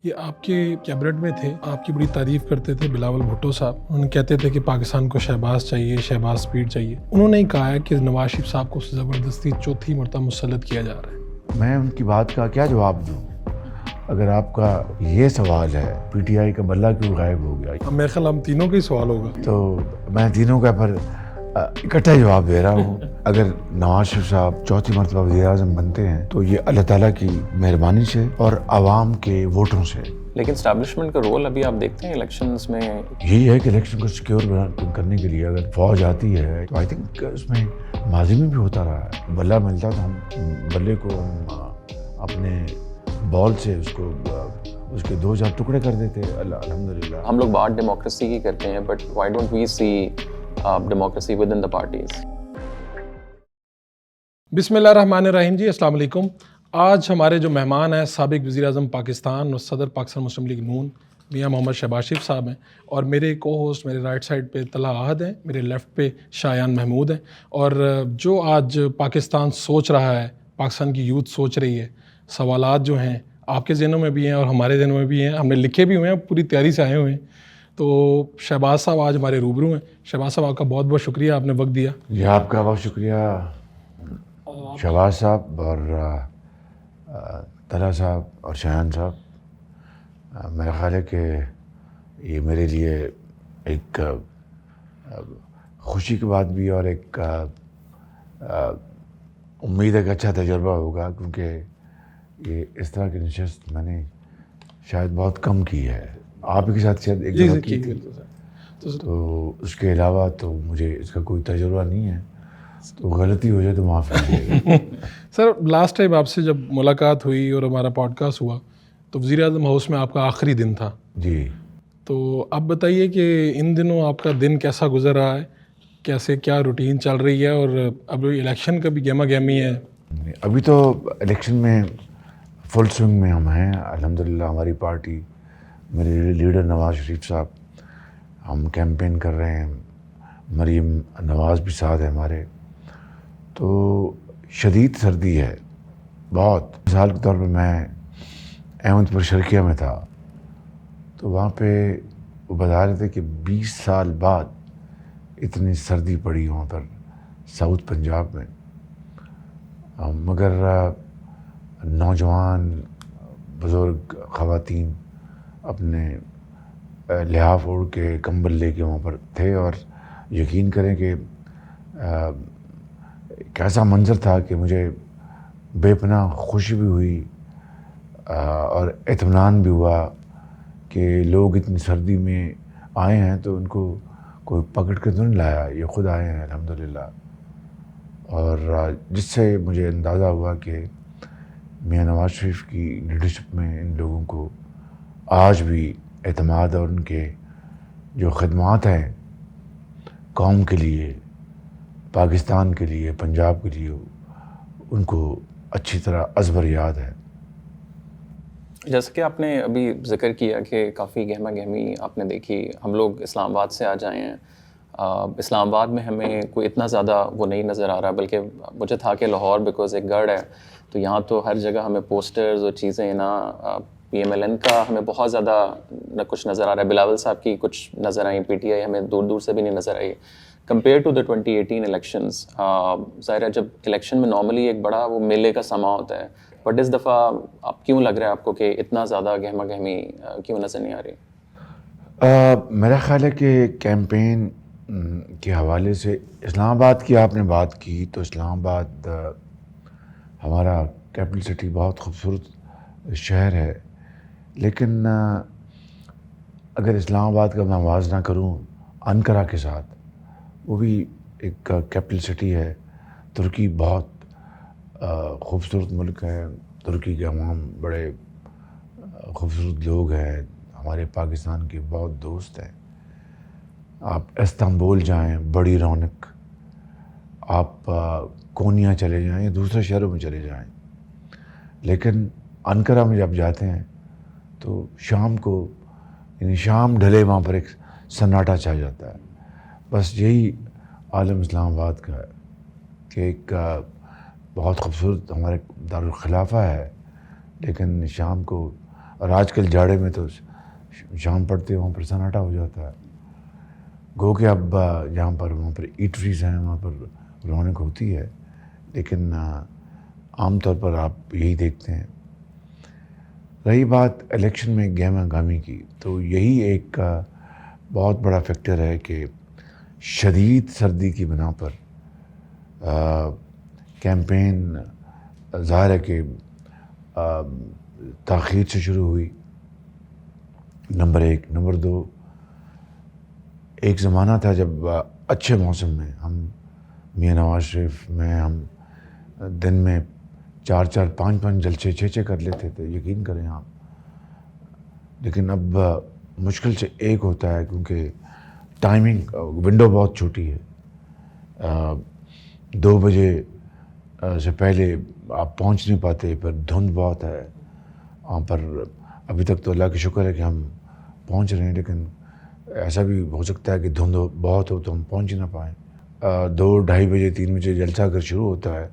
یہ آپ کے کیبنٹ میں تھے، آپ کی بڑی تعریف کرتے تھے بلاول بھٹو صاحب. انہوں کہتے تھے کہ پاکستان کو شہباز چاہیے، شہباز سپیڈ چاہیے. انہوں نے کہا ہے کہ نواز شریف صاحب کو زبردستی چوتھی مرتبہ مسلط کیا جا رہا ہے. میں ان کی بات کا کیا جواب دوں؟ اگر آپ کا یہ سوال ہے پی ٹی آئی کا بلہ کیوں غائب ہو گیا، اب میرے خیال ہم تینوں کا ہی سوال ہوگا. تو میں تینوں کا پر اکٹھا جواب دے رہا ہوں. اگر نواز شریف صاحب چوتھی مرتبہ وزیر اعظم بنتے ہیں تو یہ اللہ تعالیٰ کی مہربانی سے اور عوام کے ووٹوں سے. لیکن اسٹیبلشمنٹ کا رول ابھی آپ دیکھتے ہیں الیکشنز میں یہی ہے کہ الیکشن کو سیکیور کرنے کے لیے اگر فوج آتی ہے تو آئی تھنک اس میں ماضی میں بھی ہوتا رہا ہے. بلہ ملتا تو ہم بلے کو ہم اپنے بال سے اس کے 2-4 ٹکڑے کر دیتے. الحمدللہ ہم لوگ بات ڈیموکریسی کی کرتے ہیں، but why don't we see democracy within the parties? بسم اللہ الرحمن الرحیم. جی السلام علیکم. آج ہمارے جو مہمان ہیں سابق وزیر اعظم پاکستان اور صدر پاکستان مسلم لیگ نون میاں محمد شہباز شریف صاحب ہیں، اور میرے کو ہوسٹ میرے رائٹ سائڈ پہ طلحہ احد ہیں، میرے لیفٹ پہ شایان محمود ہیں. اور جو آج پاکستان سوچ رہا ہے، پاکستان کی یوتھ سوچ رہی ہے، سوالات جو ہیں آپ کے ذہنوں میں بھی ہیں اور ہمارے ذہنوں میں بھی ہیں، ہم نے لکھے بھی ہوئے ہیں، پوری تیاری سے آئے ہوئے ہیں. تو شہباز صاحب آج ہمارے روبرو ہیں. شہباز صاحب آپ کا بہت بہت شکریہ، آپ نے وقت دیا. جی آپ کا بہت شکریہ شہباز صاحب اور طلحہ صاحب اور شایان صاحب. میرا خیال ہے کہ یہ میرے لیے ایک خوشی کی بات بھی اور ایک امید ہے کہ اچھا تجربہ ہوگا، کیونکہ یہ اس طرح کی نشست میں نے شاید بہت کم کی ہے. آپ کے ساتھ شاید ایک دفعہ کی تھی، تو اس کے علاوہ تو مجھے اس کا کوئی تجربہ نہیں ہے، تو غلطی ہو جائے تو معاف کیجیے. سر لاسٹ ٹائم آپ سے جب ملاقات ہوئی اور ہمارا پوڈ کاسٹ ہوا تو وزیر اعظم ہاؤس میں آپ کا آخری دن تھا. جی تو اب بتائیے کہ ان دنوں آپ کا دن کیسا گزر رہا ہے، کیسے کیا روٹین چل رہی ہے، اور اب الیکشن کا بھی گہما گہمی ہے. ابھی تو الیکشن میں فل سوئنگ میں ہم ہیں الحمدللہ. ہماری پارٹی، میرے لیڈر نواز شریف صاحب، ہم کیمپین کر رہے ہیں. مریم نواز بھی ساتھ ہے ہمارے. تو شدید سردی ہے بہت. مثال کے طور پہ میں احمد پر شرقیہ میں تھا، تو وہاں پہ وہ بتا رہے تھے کہ 20 سال بعد اتنی سردی پڑی وہاں پر ساؤتھ پنجاب میں. مگر نوجوان بزرگ خواتین اپنے لحاف اوڑھ کے کمبل لے کے وہاں پر تھے، اور یقین کریں کہ کیسا منظر تھا کہ مجھے بے پناہ خوشی بھی ہوئی اور اطمینان بھی ہوا کہ لوگ اتنی سردی میں آئے ہیں تو ان کو کوئی پکڑ کے تو نہیں لایا، یہ خود آئے ہیں الحمدللہ. اور جس سے مجھے اندازہ ہوا کہ میاں نواز شریف کی لیڈرشپ میں ان لوگوں کو آج بھی اعتماد، اور ان کے جو خدمات ہیں قوم کے لیے، پاکستان کے لیے، پنجاب کے لیے، ان کو اچھی طرح ازبر یاد ہے. جیسے کہ آپ نے ابھی ذکر کیا کہ کافی گہما گہمی آپ نے دیکھی. ہم لوگ اسلام آباد سے آ جائے ہیں. اسلام آباد میں ہمیں کوئی اتنا زیادہ وہ نہیں نظر آ رہا، بلکہ مجھے تھا کہ لاہور بیکاز ایک گڑھ ہے، تو یہاں تو ہر جگہ ہمیں پوسٹرز اور چیزیں نا پی ایم ایل این کا ہمیں بہت زیادہ نہ کچھ نظر آ رہا ہے. بلاول صاحب کی کچھ نظر آئیں، پی ٹی آئی ہمیں دور دور سے بھی نہیں نظر I compare to the 2018 elections. ظاہر ہے جب الیکشن میں نارملی ایک بڑا وہ میلے کا سما ہوتا ہے، بٹ اس دفعہ آپ کیوں لگ رہا ہے آپ کو کہ اتنا زیادہ گہما گہمی کیوں نظر نہیں آ رہی؟ میرا خیال ہے کہ کیمپین کے حوالے سے اسلام آباد کی آپ نے بات کی، تو اسلام آباد ہمارا کیپٹل سٹی بہت خوبصورت شہر ہے، لیکن اگر اسلام آباد کا میں موازنہ کروں انقرہ کے ساتھ، وہ بھی ایک کیپٹل سٹی ہے. ترکی بہت خوبصورت ملک ہے. ترکی کے عوام بڑے خوبصورت لوگ ہیں، ہمارے پاکستان کے بہت دوست ہیں. آپ استنبول جائیں، بڑی رونق. آپ کونیا چلے جائیں یا دوسرے شہروں میں چلے جائیں، لیکن انقرہ میں جب جاتے ہیں تو شام کو، یعنی شام ڈھلے وہاں پر ایک سناٹا چھا جاتا ہے. بس یہی عالم اسلام آباد کا ہے کہ ایک بہت خوبصورت ہمارے دارالخلافہ ہے، لیکن شام کو اور آج کل جاڑے میں تو شام پڑتے وہاں پر سناٹا ہو جاتا ہے. گو کہ اب جہاں پر وہاں پر ایٹریز ہیں وہاں پر رونق ہوتی ہے, لیکن عام طور پر آپ یہی دیکھتے ہیں. رہی بات الیکشن میں گہما گہمی کی, تو یہی ایک بہت بڑا فیکٹر ہے کہ شدید سردی کی بنا پر کیمپین ظاہر ہے کہ تاخیر سے شروع ہوئی, نمبر 1. نمبر 2, ایک زمانہ تھا جب اچھے موسم میں ہم میاں نواز شریف میں ہم دن میں 4 5 جلسے 6 کر لیتے تھے, یقین کریں آپ. لیکن اب مشکل سے ایک ہوتا ہے, کیونکہ ٹائمنگ ونڈو بہت چھوٹی ہے. 2 بجے سے پہلے آپ پہنچ نہیں پاتے, پھر دھند بہت ہے وہاں پر. ابھی تک تو اللہ کا شکر ہے کہ ہم پہنچ رہے ہیں, لیکن ایسا بھی ہو سکتا ہے کہ دھند بہت ہو تو ہم پہنچ نہ پائیں. 2 ڈھائی بجے 3 بجے جلسہ اگر شروع ہوتا ہے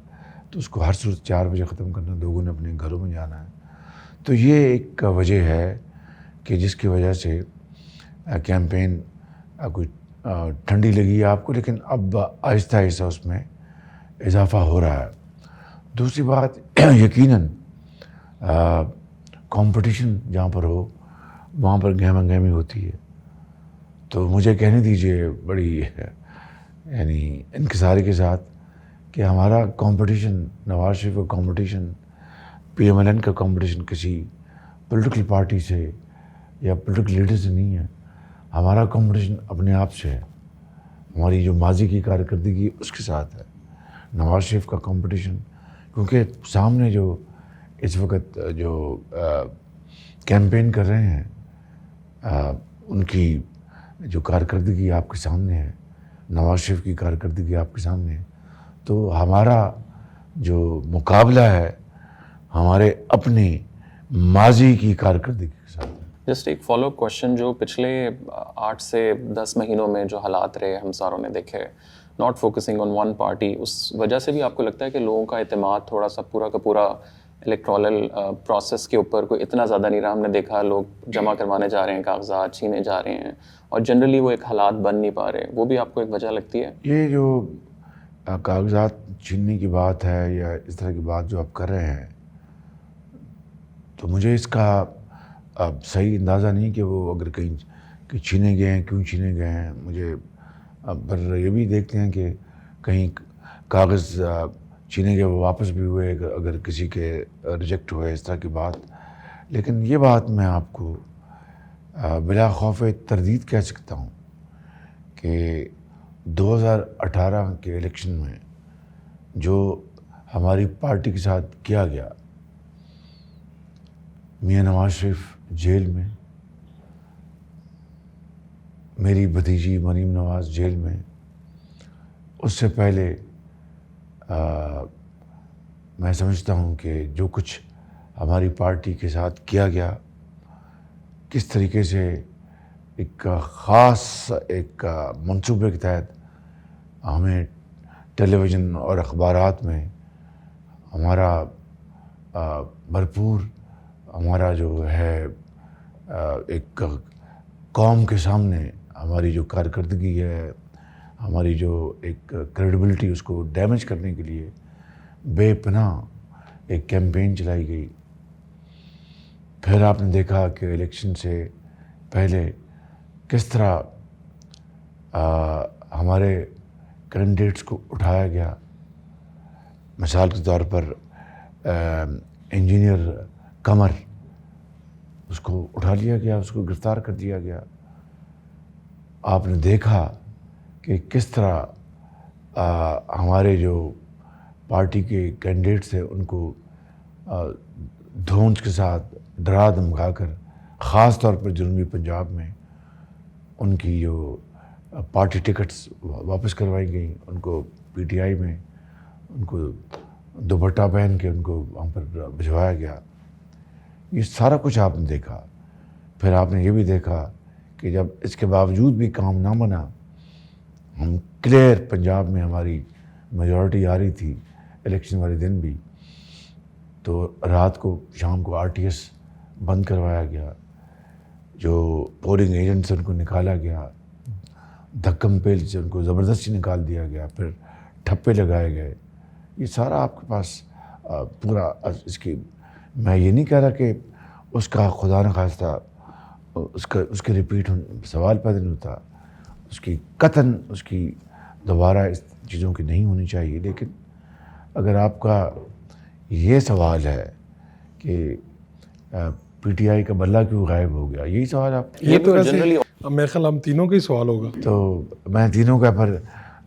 تو اس کو ہر صورت 4 بجے ختم کرنا, لوگوں نے اپنے گھروں میں جانا ہے. تو یہ ایک وجہ ہے کہ جس کی وجہ سے کیمپین کوئی ٹھنڈی لگی آپ کو, لیکن اب آہستہ آہستہ اس میں اضافہ ہو رہا ہے. دوسری بات, یقیناً کمپٹیشن جہاں پر ہو وہاں پر گہما گہمی ہوتی ہے. تو مجھے کہنے دیجیے بڑی یعنی انکساری کے ساتھ کہ ہمارا کمپٹیشن, نواز شریف کا کمپٹیشن, PMLN کا کمپٹیشن کسی پولیٹیکل پارٹی سے یا پولیٹیکل لیڈر سے نہیں ہے. ہمارا کمپٹیشن اپنے آپ سے ہے, ہماری جو ماضی کی کارکردگی اس کے ساتھ ہے. نواز شریف کا کمپٹیشن, کیونکہ سامنے جو اس وقت جو کیمپین کر رہے ہیں ان کی جو کارکردگی آپ کے سامنے ہے, نواز شریف کی کارکردگی آپ کے سامنے ہے. تو ہمارا جو مقابلہ ہے ہمارے اپنے ماضی کی کارکردگی کے ساتھ ہے. جسٹ ایک فالو اپ کوشچن, جو پچھلے 8 سے 10 مہینوں میں جو حالات رہے ہم ساروں نے دیکھے, not focusing on one party, اس وجہ سے بھی آپ کو لگتا ہے کہ لوگوں کا اعتماد تھوڑا سا پورا کا پورا الیکٹرالل پروسیس کے اوپر کوئی اتنا زیادہ نہیں رہا؟ ہم نے دیکھا لوگ جمع کروانے جا رہے ہیں, کاغذات چھینے جا رہے ہیں, اور جنرلی وہ ایک حالات بن نہیں پا رہے. وہ بھی آپ کو ایک وجہ لگتی ہے؟ یہ جو کاغذات چھیننے کی بات ہے یا اس طرح کی بات جو آپ کر رہے ہیں, تو مجھے اس کا صحیح اندازہ نہیں کہ وہ اگر کہیں کہ چھینے گئے ہیں, کیوں چھینے گئے ہیں. مجھے پر یہ بھی دیکھتے ہیں کہ کہیں کاغذ چھینے گئے وہ واپس بھی ہوئے اگر کسی کے ریجیکٹ ہوئے, اس طرح کی بات. لیکن یہ بات میں آپ کو بلا خوف تردید کہہ سکتا ہوں کہ 2018 کے الیکشن میں جو ہماری پارٹی کے ساتھ کیا گیا, میاں نواز شریف جیل میں, میری بھتیجی مریم نواز جیل میں, اس سے پہلے میں سمجھتا ہوں کہ جو کچھ ہماری پارٹی کے ساتھ کیا گیا, کس طریقے سے ایک خاص ایک منصوبے کے تحت ہمیں ٹیلی ویژن اور اخبارات میں ہمارا بھرپور ہمارا جو ہے ایک قوم کے سامنے ہماری جو کارکردگی ہے, ہماری جو ایک کریڈیبلٹی, اس کو ڈیمیج کرنے کے لیے بے پناہ ایک کیمپین چلائی گئی. پھر آپ نے دیکھا کہ الیکشن سے پہلے کس طرح ہمارے کینڈیڈیٹس کو اٹھایا گیا. مثال کے طور پر انجینئر قمر, اس کو اٹھا لیا گیا, اس کو گرفتار کر دیا گیا. آپ نے دیکھا کہ کس طرح ہمارے جو پارٹی کے کینڈیڈیٹس ہیں ان کو دھونس کے ساتھ ڈرا دھمکا کر, خاص طور پر جنوبی پنجاب میں ان کی جو پارٹی ٹکٹس واپس کروائی گئیں, ان کو PTI میں ان کو دوپٹہ پہن کے ان کو وہاں پر بھجوایا گیا. یہ سارا کچھ آپ نے دیکھا. پھر آپ نے یہ بھی دیکھا کہ جب اس کے باوجود بھی کام نہ بنا, ہم کلیئر پنجاب میں ہماری میجورٹی آ رہی تھی الیکشن والے دن بھی, تو رات کو شام کو RTS بند کروایا گیا، جو پولنگ ایجنٹ سے ان کو نکالا گیا، دھکم پیل سے ان کو زبردستی نکال دیا گیا، پھر ٹھپے لگائے گئے، یہ سارا آپ کے پاس پورا اس کی، میں یہ نہیں کہہ رہا کہ اس کا خدا نخواستہ اس کے ریپیٹ سوال پیدا نہیں ہوتا، اس کی قطعاً اس کی دوبارہ اس چیزوں کی نہیں ہونی چاہیے، لیکن اگر آپ کا یہ سوال ہے کہ پی ٹی آئی کا بلہ کیوں غائب ہو گیا، یہی سوال آپ، یہ تو ویسے جنرلی میرے خیال ہم تینوں کا ہی سوال ہوگا. تو میں تینوں کا پر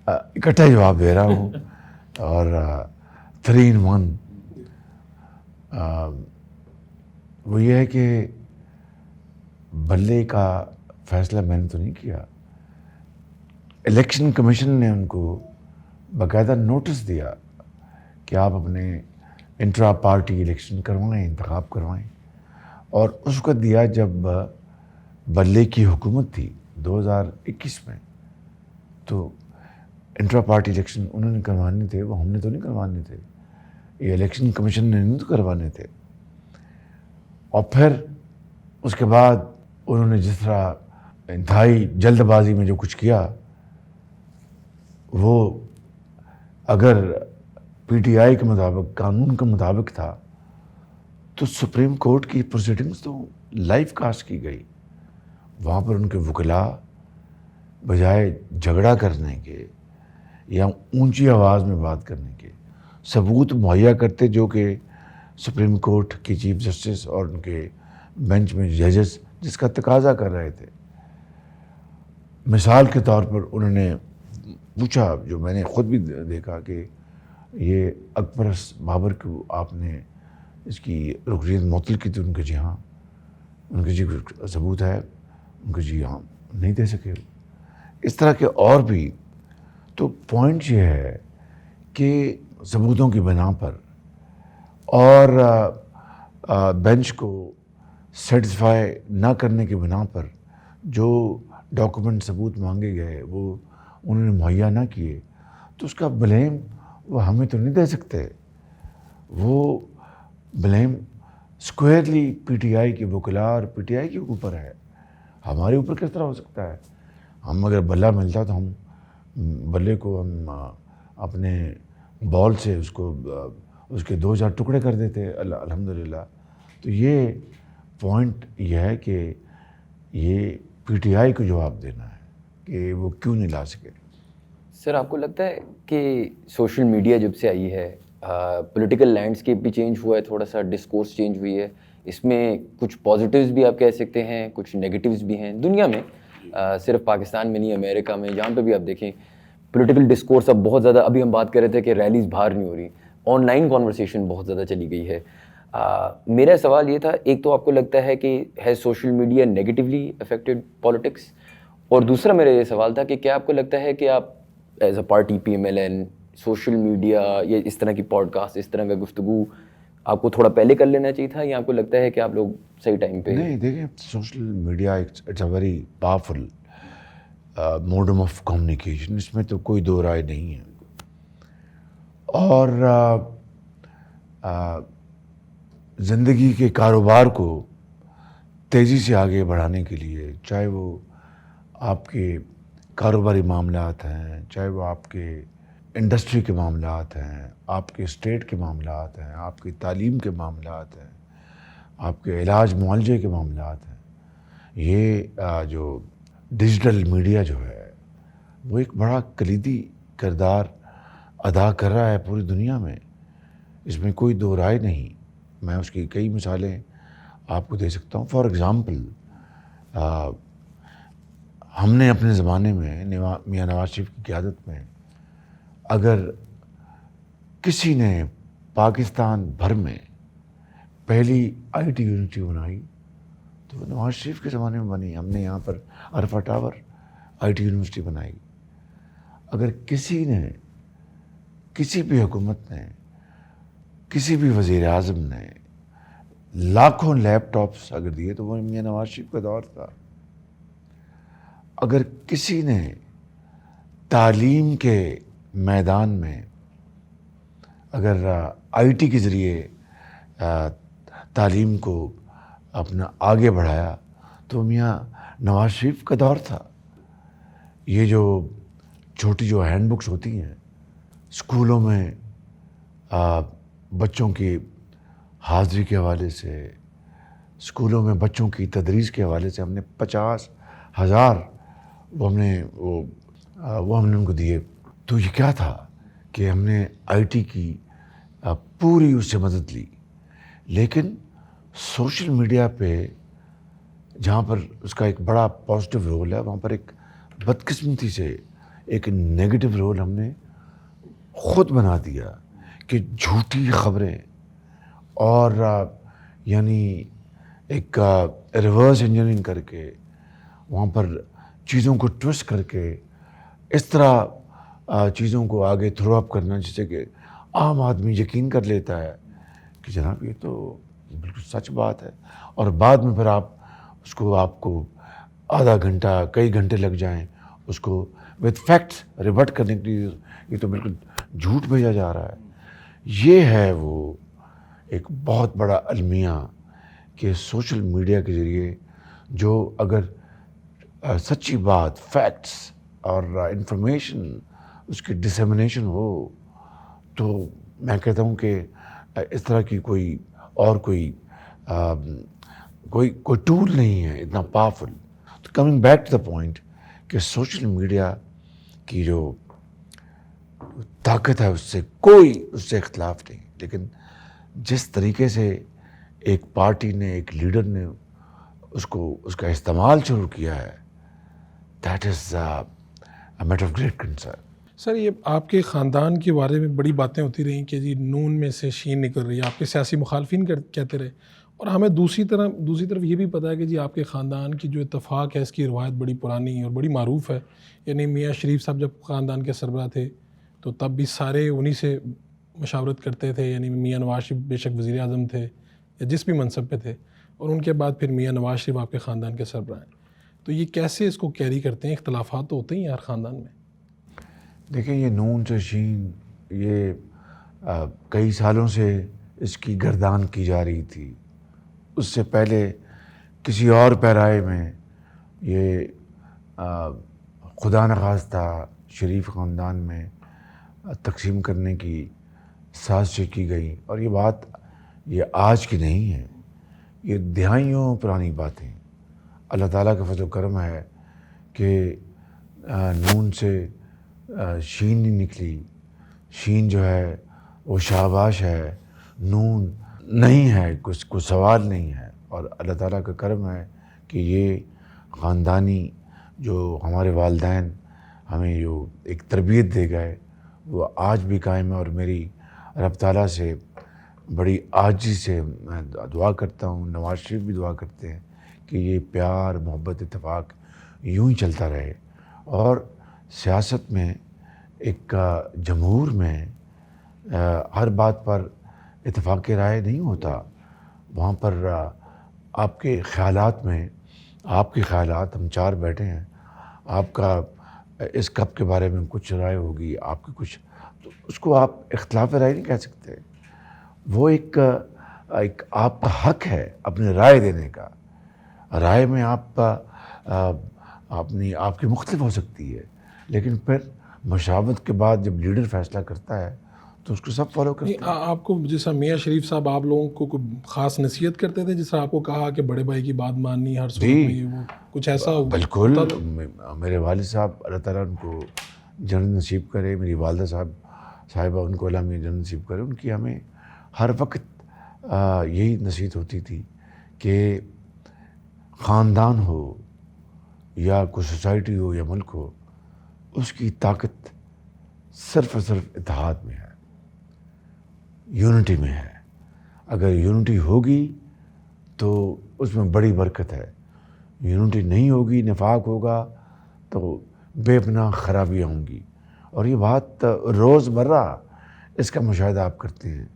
اکٹھا جواب دے رہا ہوں، اور 3 in 1 وہ یہ ہے کہ بلے کا فیصلہ میں نے تو نہیں کیا، الیکشن کمیشن نے ان کو باقاعدہ نوٹس دیا کہ آپ اپنے انٹرا پارٹی الیکشن کروائیں، انتخاب کروائیں، اور اس وقت دیا جب بلے کی حکومت تھی 2021 میں، تو انٹرا پارٹی الیکشن انہوں نے کروانے تھے، وہ ہم نے تو نہیں کروانے تھے، یہ الیکشن کمیشن نے نہیں تو کروانے تھے. اور پھر اس کے بعد انہوں نے جس طرح انتہائی جلد بازی میں جو کچھ کیا، وہ اگر پی ٹی آئی کے مطابق، قانون کے مطابق تھا، تو سپریم کورٹ کی پروسیڈنگز تو لائیو کاسٹ کی گئی، وہاں پر ان کے وکلاء بجائے جھگڑا کرنے کے یا اونچی آواز میں بات کرنے کے ثبوت مہیا کرتے، جو کہ سپریم کورٹ کی چیف جسٹس اور ان کے بینچ میں ججز جس کا تقاضا کر رہے تھے. مثال کے طور پر انہوں نے پوچھا، جو میں نے خود بھی دیکھا، کہ یہ اکبر بابر کو آپ نے اس کی رکنیت معطل کی تھی، ان کے جی ہاں، ان کے جی ثبوت ہے، ان کے جی ہاں نہیں دے سکے. اس طرح کے اور بھی. تو پوائنٹ یہ ہے کہ ثبوتوں کی بنا پر اور بینچ کو سیٹسفائی نہ کرنے کی بنا پر جو ڈاکومنٹ ثبوت مانگے گئے وہ انہوں نے مہیا نہ کیے، تو اس کا بلیم وہ ہمیں تو نہیں دے سکتے، وہ بلیم اسکوائرلی پی ٹی آئی کے وکلاء اور پی ٹی آئی کے اوپر ہے. ہمارے اوپر کس طرح ہو سکتا ہے؟ ہم اگر بلہ ملتا تو ہم بلے کو ہم اپنے بال سے اس کے 2000 ٹکڑے کر دیتے الحمدللہ. تو یہ پوائنٹ یہ ہے کہ یہ پی ٹی آئی کو جواب دینا ہے کہ وہ کیوں نہیں لا سکے. سر آپ کو لگتا ہے کہ سوشل میڈیا جب سے آئی ہے، پولیٹیکل لینڈسکیپ بھی چینج ہوا ہے، تھوڑا سا ڈسکورس چینج ہوئی ہے، اس میں کچھ پازیٹیوز بھی آپ کہہ سکتے ہیں، کچھ نیگیٹیوز بھی ہیں دنیا میں، صرف پاکستان میں نہیں، امریکہ میں، جہاں پہ بھی آپ دیکھیں پولیٹیکل ڈسکورس اب بہت زیادہ، ابھی ہم بات کر رہے تھے کہ ریلیز باہر نہیں ہو رہی، آن لائن کانورسیشن بہت زیادہ چلی گئی ہے. میرا سوال یہ تھا، ایک تو آپ کو لگتا ہے کہ has social media negatively affected politics, اور دوسرا میرا یہ سوال تھا کہ کیا آپ کو لگتا ہے کہ آپ as a party P M L N social media یا اس طرح کی پوڈ کاسٹ، اس طرح کا گفتگو آپ کو تھوڑا پہلے کر لینا چاہیے تھا، یا آپ کو لگتا ہے کہ آپ لوگ صحیح ٹائم پہ؟ نہیں، دیکھیں، social media it's a very powerful medium of communication, اس میں تو کوئی دو رائے نہیں ہے. اور زندگی کے کاروبار کو تیزی سے آگے بڑھانے کے لیے، چاہے وہ آپ کے کاروباری معاملات ہیں، چاہے وہ آپ کے انڈسٹری کے معاملات ہیں، آپ کے اسٹیٹ کے معاملات ہیں، آپ کی تعلیم کے معاملات ہیں، آپ کے علاج معالجے کے معاملات ہیں، یہ جو ڈیجیٹل میڈیا جو ہے وہ ایک بڑا کلیدی کردار ادا کر رہا ہے پوری دنیا میں، اس میں کوئی دو رائے نہیں. میں اس کی کئی مثالیں آپ کو دے سکتا ہوں. فار ایگزامپل، ہم نے اپنے زمانے میں میاں نواز شریف کی قیادت میں اگر کسی نے پاکستان بھر میں پہلی آئی ٹی یونیورسٹی بنائی تو نواز شریف کے زمانے میں بنی. ہم نے یہاں پر عرفہ ٹاور آئی ٹی یونیورسٹی بنائی. اگر کسی نے، کسی بھی حکومت نے، کسی بھی وزیر اعظم نے لاکھوں لیپ ٹاپس اگر دیے تو وہ میاں نواز شریف کا دور تھا. اگر کسی نے تعلیم کے میدان میں اگر آئی ٹی کے ذریعے تعلیم کو اپنا آگے بڑھایا تو میاں نواز شریف کا دور تھا. یہ جو چھوٹی جو ہینڈ بکس ہوتی ہیں اسکولوں میں بچوں کی حاضری کے حوالے سے, اسکولوں میں بچوں کی تدریس کے حوالے سے ہم نے 50,000 وہ ہم نے ان کو دیے. تو یہ کیا تھا کہ ہم نے آئی ٹی کی پوری اس سے مدد لی. لیکن سوشل میڈیا پہ جہاں پر اس کا ایک بڑا پازیٹیو رول ہے, وہاں پر ایک بدقسمتی سے ایک نیگیٹو رول ہم نے خود بنا دیا کہ جھوٹی خبریں اور یعنی ایک ریورس انجینئرنگ کر کے وہاں پر چیزوں کو ٹوسٹ کر کے اس طرح چیزوں کو آگے تھرو اپ کرنا جس سے کہ عام آدمی یقین کر لیتا ہے کہ جناب یہ تو بالکل سچ بات ہے, اور بعد میں پھر آپ کو آدھا گھنٹہ کئی گھنٹے لگ جائیں اس کو وتھ فیکٹس ریورٹ کرنے کے لیے, یہ تو بالکل جھوٹ بھیجا جا رہا ہے. یہ ہے وہ ایک بہت بڑا المیہ کہ سوشل میڈیا کے ذریعے جو اگر سچی بات, فیکٹس اور انفارمیشن اس کی ڈسیمنیشن ہو تو میں کہتا ہوں کہ اس طرح کی کوئی ٹول نہیں ہے اتنا پاورفل. تو coming back to the point کہ سوشل میڈیا کی جو طاقت ہے اس سے اختلاف نہیں, لیکن جس طریقے سے ایک پارٹی نے, ایک لیڈر نے اس کا استعمال شروع کیا ہے, that is a matter of great concern. Sir یہ آپ کے خاندان کے بارے میں بڑی باتیں ہوتی رہیں کہ جی نون میں سے شین نکل رہی ہے, آپ کے سیاسی مخالفین کہتے رہے, اور ہمیں دوسری طرف یہ بھی پتہ ہے کہ جی آپ کے خاندان کی جو اتفاق ہے اس کی روایت بڑی پرانی اور بڑی معروف ہے. یعنی میاں شریف صاحب جب خاندان کے سربراہ تھے تو تب بھی سارے انہی سے مشاورت کرتے تھے, یعنی میاں نواز شریف بے شک وزیر اعظم تھے یا جس بھی منصب پہ تھے, اور ان کے بعد پھر میاں نواز شریف آپ کے خاندان کے سربراہ ہیں. تو یہ کیسے اس کو کیری کرتے ہیں؟ اختلافات تو ہوتے ہی ہیں ہر خاندان میں. دیکھیں یہ نون سے شین یہ کئی سالوں سے اس کی گردان کی جا رہی تھی. اس سے پہلے کسی اور پیرائے میں یہ خدا نخواستہ شریف خاندان میں تقسیم کرنے کی سازشیں کی گئی, اور یہ بات یہ آج کی نہیں ہے, یہ دہائیوں پرانی باتیں. اللہ تعالیٰ کا فضل و کرم ہے کہ نون سے شین نہیں نکلی. شین جو ہے وہ شاباش ہے, نون نہیں ہے, کوئی سوال نہیں ہے. اور اللہ تعالیٰ کا کرم ہے کہ یہ خاندانی جو ہمارے والدین ہمیں جو ایک تربیت دے گئے وہ آج بھی قائم ہے. اور میری رب تعالیٰ سے بڑی عاجزی سے میں دعا کرتا ہوں, نواز شریف بھی دعا کرتے ہیں کہ یہ پیار, محبت, اتفاق یوں ہی چلتا رہے. اور سیاست میں ایک جمہور میں ہر بات پر اتفاق رائے نہیں ہوتا. وہاں پر آپ کے خیالات میں, آپ کے خیالات, ہم چار بیٹھے ہیں, آپ کا اس کپ کے بارے میں کچھ رائے ہوگی, آپ کی کچھ, تو اس کو آپ اختلاف رائے نہیں کہہ سکتے. وہ ایک آپ کا حق ہے اپنی رائے دینے کا. رائے میں آپ کی مختلف ہو سکتی ہے, لیکن پھر مشاورت کے بعد جب لیڈر فیصلہ کرتا ہے تو اس کو سب فالو کرتے ہیں. آپ کو جیسا میاں شریف صاحب آپ لوگوں کو کوئی خاص نصیحت کرتے تھے, جس طرح آپ کو کہا کہ بڑے بھائی کی بات ماننی ہر صورت میں, یہ وہ کچھ ایسا بالکل. میرے والد صاحب اللہ تعالیٰ ان کو جنت نصیب کرے, میری والدہ صاحبہ ان کو اللہ میں جنت نصیب کرے, ان کی ہمیں ہر وقت یہی نصیحت ہوتی تھی کہ خاندان ہو یا کوئی سوسائٹی ہو یا ملک ہو, اس کی طاقت صرف اور صرف اتحاد میں ہے, یونٹی میں ہے. اگر یونٹی ہوگی تو اس میں بڑی برکت ہے, یونٹی نہیں ہوگی, نفاق ہوگا تو بے پناہ خرابیاں ہوں گی. اور یہ بات روز مرہ اس کا مشاہدہ آپ کرتے ہیں.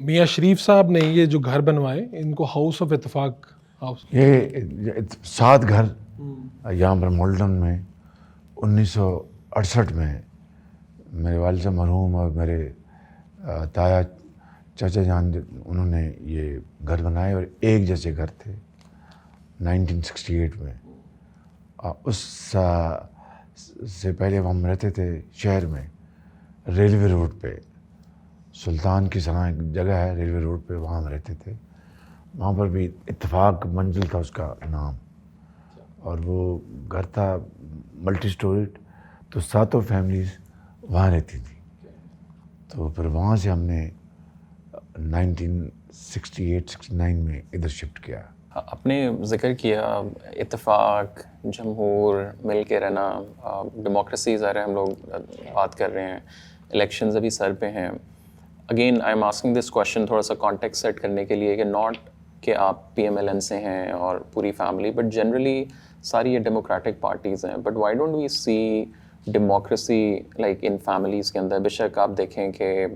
میاں شریف صاحب نے یہ جو گھر بنوائے ان کو ہاؤس آف اتفاق ہاؤس, یہ 7 گھر یہاں پر مولڈن میں 1968 میں میرے والد صاحب مرحوم اور میرے تایا چاچا جان انہوں نے یہ گھر بنائے, اور ایک جیسے گھر تھے. 1968 میں. اس سے پہلے ہم رہتے تھے شہر میں, ریلوے روڈ پہ, سلطان کی سرا ایک جگہ ہے ریلوے روڈ پہ, وہاں ہم رہتے تھے. وہاں پر بھی اتفاق منزل تھا اس کا نام, اور وہ گھر تھا ملٹی اسٹوریڈ, تو 7 فیملیز وہاں رہتی تھی. تو پھر وہاں سے ہم نے 1968-69 میں ادھر شفٹ کیا. آپ نے ذکر کیا اتفاق, جمہور, مل کے رہنا, ڈیموکریسی ظاہر ہے ہم لوگ بات کر رہے ہیں, الیکشنز ابھی سر پہ ہیں. Again I am asking this question تھوڑا سا کانٹیکٹ سیٹ کرنے کے لیے کہ ناٹ کہ آپ پی ایم ایل این سے ہیں اور پوری فیملی, بٹ جنرلی ساری یہ ڈیموکریٹک پارٹیز ہیں, but why don't we see democracy like in families کے اندر؟ بے شک آپ دیکھیں کہ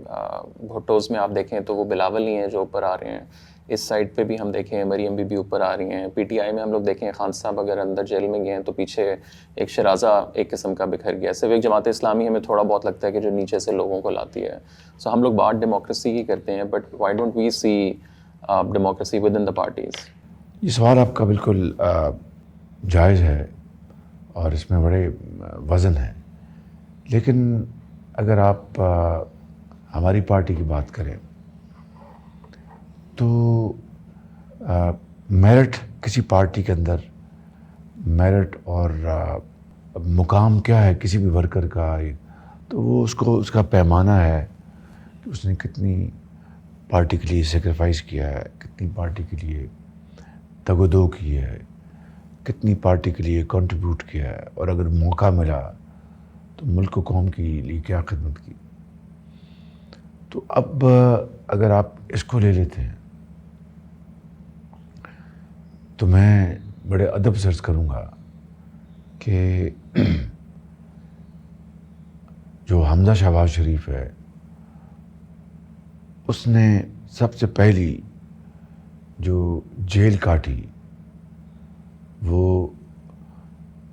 بھٹوز میں آپ دیکھیں تو وہ بلاول ہی ہیں جو اوپر آ رہے ہیں, اس سائڈ پہ بھی ہم دیکھیں مریم بی بی اوپر آ رہی ہیں, پی ٹی آئی میں ہم لوگ دیکھیں خان صاحب اگر اندر جیل میں گئے ہیں تو پیچھے ایک شرازہ ایک قسم کا بکھر گیا. صرف ایک جماعت اسلامی ہمیں تھوڑا بہت لگتا ہے کہ جو نیچے سے لوگوں کو لاتی ہے. سو ہم لوگ بات ڈیموکریسی کی کرتے ہیں, but why don't we see democracy within the parties? یہ سوال آپ کا بالکل جائز ہے اور اس میں بڑے وزن ہے, لیکن اگر آپ ہماری پارٹی کی بات کریں تو میرٹ کسی پارٹی کے اندر میرٹ اور مقام کیا ہے کسی بھی ورکر کا, تو وہ اس کا پیمانہ ہے کہ اس نے کتنی پارٹی کے لیے سیکریفائز کیا ہے, کتنی پارٹی کے لیے تگ و دو کی ہے, کتنی پارٹی کے لیے کنٹریبیوٹ کیا ہے, اور اگر موقع ملا تو ملک و قوم کے لیے کیا خدمت کی. تو اب اگر آپ اس کو لے لیتے ہیں تو میں بڑے ادب سے عرض کروں گا کہ جو حمزہ شہباز شریف ہے اس نے سب سے پہلی جو جیل کاٹی وہ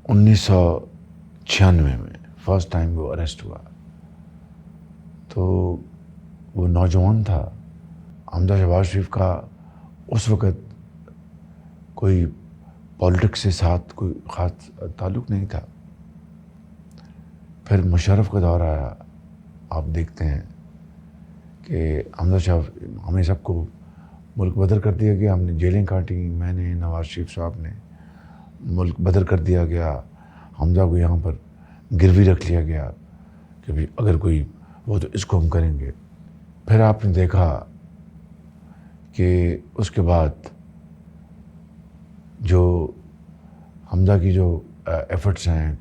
1996 میں فرسٹ ٹائم وہ اریسٹ ہوا. تو وہ نوجوان تھا. حمزہ شہباز شریف کا اس وقت کوئی پالیٹکس سے ساتھ کوئی خاص تعلق نہیں تھا. پھر مشرف کا دور آیا, آپ دیکھتے ہیں کہ حمزہ شریف ہمیں سب کو ملک بدر کر دیا گیا, ہم نے جیلیں کاٹی, میں نے, نواز شریف صاحب نے, ملک بدر کر دیا گیا. حمزہ کو یہاں پر گروی رکھ لیا گیا کہ بھی اگر کوئی وہ تو اس کو ہم کریں گے. پھر آپ نے دیکھا کہ اس کے بعد جو حمزہ کی جو ایفرٹس ہیں,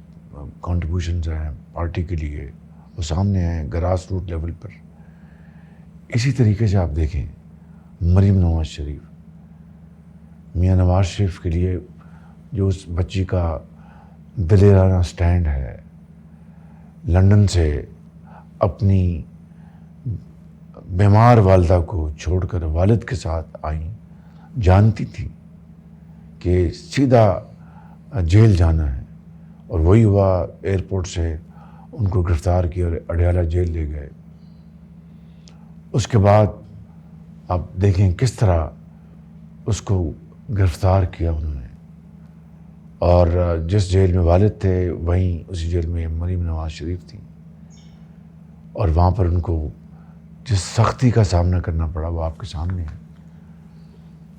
کنٹریبیوشنز ہیں پارٹی کے لیے, وہ سامنے ہیں گراس روٹ لیول پر. اسی طریقے سے آپ دیکھیں مریم نواز شریف, میاں نواز شریف کے لیے جو اس بچی کا دلیرانہ سٹینڈ ہے, لندن سے اپنی بیمار والدہ کو چھوڑ کر والد کے ساتھ آئیں, جانتی تھی کہ سیدھا جیل جانا ہے, اور وہی ہوا. ایئرپورٹ سے ان کو گرفتار کیا اور اڈیالہ جیل لے گئے. اس کے بعد آپ دیکھیں کس طرح اس کو گرفتار کیا انہوں نے, اور جس جیل میں والد تھے وہیں اسی جیل میں مریم نواز شریف تھی, اور وہاں پر ان کو جس سختی کا سامنا کرنا پڑا وہ آپ کے سامنے ہے.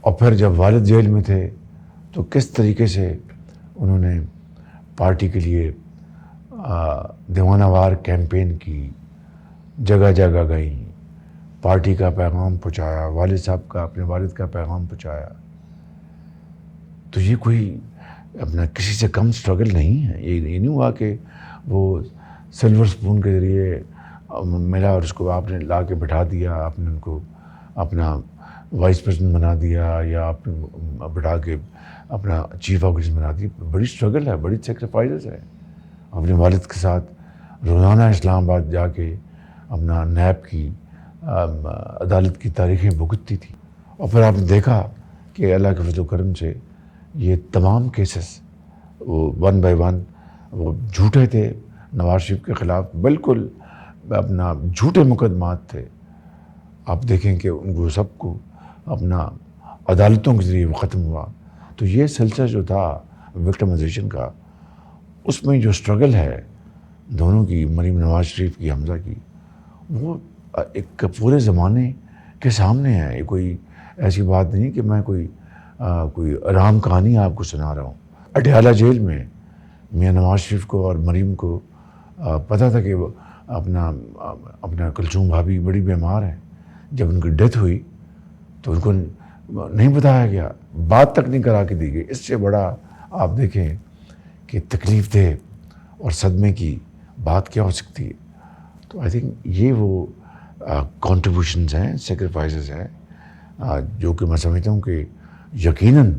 اور پھر جب والد جیل میں تھے تو کس طریقے سے انہوں نے پارٹی کے لیے دیوانہ وار کیمپین کی, جگہ جگہ گئیں, پارٹی کا پیغام پہنچایا, والد صاحب کا اپنے والد کا پیغام پہنچایا. تو یہ کوئی اپنا کسی سے کم سٹرگل نہیں ہے. یہ نہیں ہوا کہ وہ سلور سپون کے ذریعے ملا اور اس کو آپ نے لا کے بٹھا دیا, آپ نے ان کو اپنا وائس پریزیڈنٹ بنا دیا, یا آپ نے بٹھا کے اپنا چیف آف بنا دی. بڑی سٹرگل ہے, بڑی سیکریفائزز ہے. اپنے والد کے ساتھ روزانہ اسلام آباد جا کے اپنا نیب کی عدالت کی تاریخیں بھگتتی تھی. اور پھر آپ نے دیکھا کہ اللہ کے فضل و کرم سے یہ تمام کیسز وہ 1 بائی 1 وہ جھوٹے تھے نواز شریف کے خلاف, بالکل اپنا جھوٹے مقدمات تھے. آپ دیکھیں کہ ان کو سب کو اپنا عدالتوں کے ذریعے وہ ختم ہوا. تو یہ سلسلہ جو تھا وکٹمائزیشن کا، اس میں جو اسٹرگل ہے دونوں کی، مریم نواز شریف کی، حمزہ کی، وہ ایک پورے زمانے کے سامنے ہے. یہ کوئی ایسی بات نہیں کہ میں کوئی رام کہانی آپ کو سنا رہا ہوں. اٹیالہ جیل میں میاں نواز شریف کو اور مریم کو پتہ تھا کہ وہ اپنا کلثوم بھابھی بڑی بیمار ہیں. جب ان کی ڈیتھ ہوئی تو ان کو نہیں بتایا گیا، بات تک نہیں کرا کے دی گئی. اس سے بڑا آپ دیکھیں کہ تکلیف دہ اور صدمے کی بات کیا ہو سکتی ہے. تو آئی تھنک یہ وہ کنٹریبیوشنز ہیں، سیکریفائسز ہیں جو کہ میں سمجھتا ہوں کہ یقیناً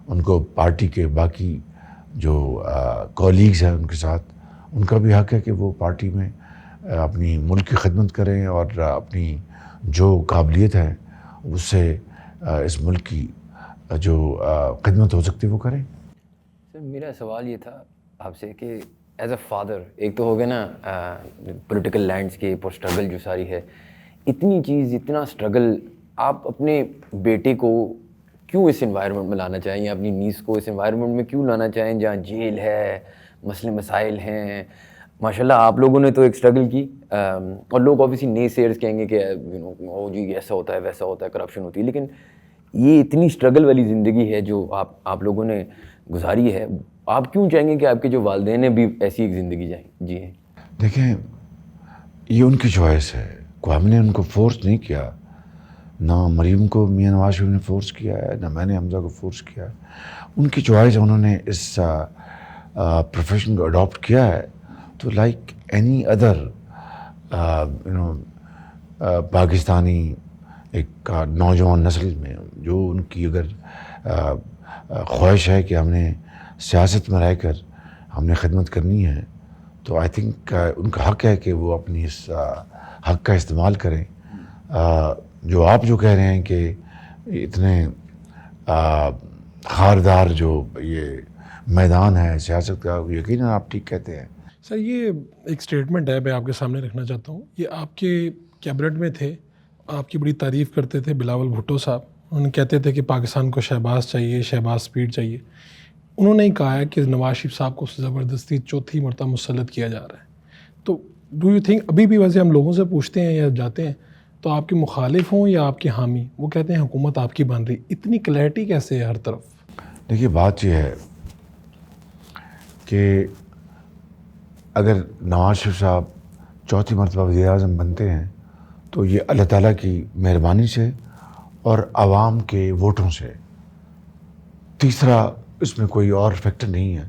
ان کو پارٹی کے باقی جو کولیگز ہیں ان کے ساتھ ان کا بھی حق ہے کہ وہ پارٹی میں اپنی ملک کی خدمت کریں اور اپنی جو قابلیت ہے اس سے اس ملک کی جو خدمت ہو سکتی ہے وہ کریں. سر میرا سوال یہ تھا آپ سے کہ ایز اے فادر، ایک تو ہو گیا نا پولیٹیکل لینڈسکیپ اور اسٹرگل جو ساری ہے، اتنی چیز، اتنا اسٹرگل، آپ اپنے بیٹے کو کیوں اس انوائرمنٹ میں لانا چاہیں یا اپنی نیس کو اس انوائرمنٹ میں کیوں لانا چاہیں جہاں جیل ہے، مسئلے مسائل ہیں؟ ماشاءاللہ آپ لوگوں نے تو ایک اسٹرگل کی، اور لوگ اوبیسلی نئے سیئرز کہیں گے کہ او جی ایسا ہوتا ہے ویسا ہوتا ہے، کرپشن ہوتی ہے، لیکن یہ اتنی اسٹرگل والی زندگی ہے جو آپ لوگوں نے گزاری ہے. آپ کیوں چاہیں گے کہ آپ کے جو والدین ہیں بھی ایسی ایک زندگی جی ہیں؟ دیکھیں یہ ان کی چوائس ہے، ہم نے ان کو فورس نہیں کیا. نہ مریم کو میاں نواز شریف نے فورس کیا ہے، نہ میں نے حمزہ کو فورس کیا ہے. ان کی چوائس ہے، انہوں نے اس پروفیشن کو اڈاپٹ کیا ہے. تو لائک اینی ادر پاکستانی ایک نوجوان نسل میں جو ان کی اگر خواہش ہے کہ ہم نے سیاست میں رہ کر ہم نے خدمت کرنی ہے، تو آئی تھنک ان کا حق ہے کہ وہ اپنی اس حق کا استعمال کریں. جو آپ جو کہہ رہے ہیں کہ اتنے خاردار جو یہ میدان ہے سیاست کا، یقیناً آپ ٹھیک کہتے ہیں. سر یہ ایک اسٹیٹمنٹ ہے، میں آپ کے سامنے رکھنا چاہتا ہوں. یہ آپ کے کیبنٹ میں تھے، آپ کی بڑی تعریف کرتے تھے بلاول بھٹو صاحب. انہوں کہتے تھے کہ پاکستان کو شہباز چاہیے، شہباز سپیڈ چاہیے. انہوں نے کہا ہے کہ نواز شریف صاحب کو زبردستی چوتھی مرتبہ مسلط کیا جا رہا ہے. تو ڈو یو تھنک ابھی بھی ویسے ہم لوگوں سے پوچھتے ہیں یا جاتے ہیں تو آپ کے مخالف ہوں یا آپ کے حامی، وہ کہتے ہیں حکومت آپ کی بن رہی. اتنی کلیئرٹی کیسے ہے ہر طرف؟ دیکھیے بات یہ ہے کہ اگر نواز شریف صاحب چوتھی مرتبہ وزیر اعظم بنتے ہیں تو یہ اللہ تعالیٰ کی مہربانی سے اور عوام کے ووٹوں سے. تیسرا اس میں کوئی اور فیکٹر نہیں ہے.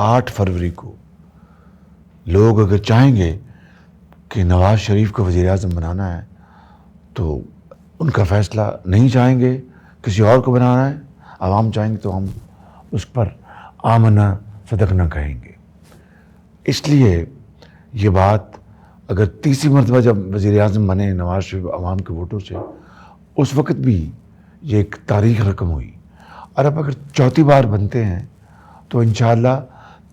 8 فروری کو لوگ اگر چاہیں گے کہ نواز شریف کو وزیر اعظم بنانا ہے تو ان کا فیصلہ نہیں چاہیں گے کسی اور کو بنانا ہے. عوام چاہیں گے تو ہم اس پر آمنا صدقنا کہیں گے. اس لیے یہ بات اگر تیسری مرتبہ جب وزیر اعظم بنے نواز شریف عوام کے ووٹوں سے، اس وقت بھی یہ ایک تاریخ رقم ہوئی. اور اب اگر چوتھی بار بنتے ہیں تو انشاءاللہ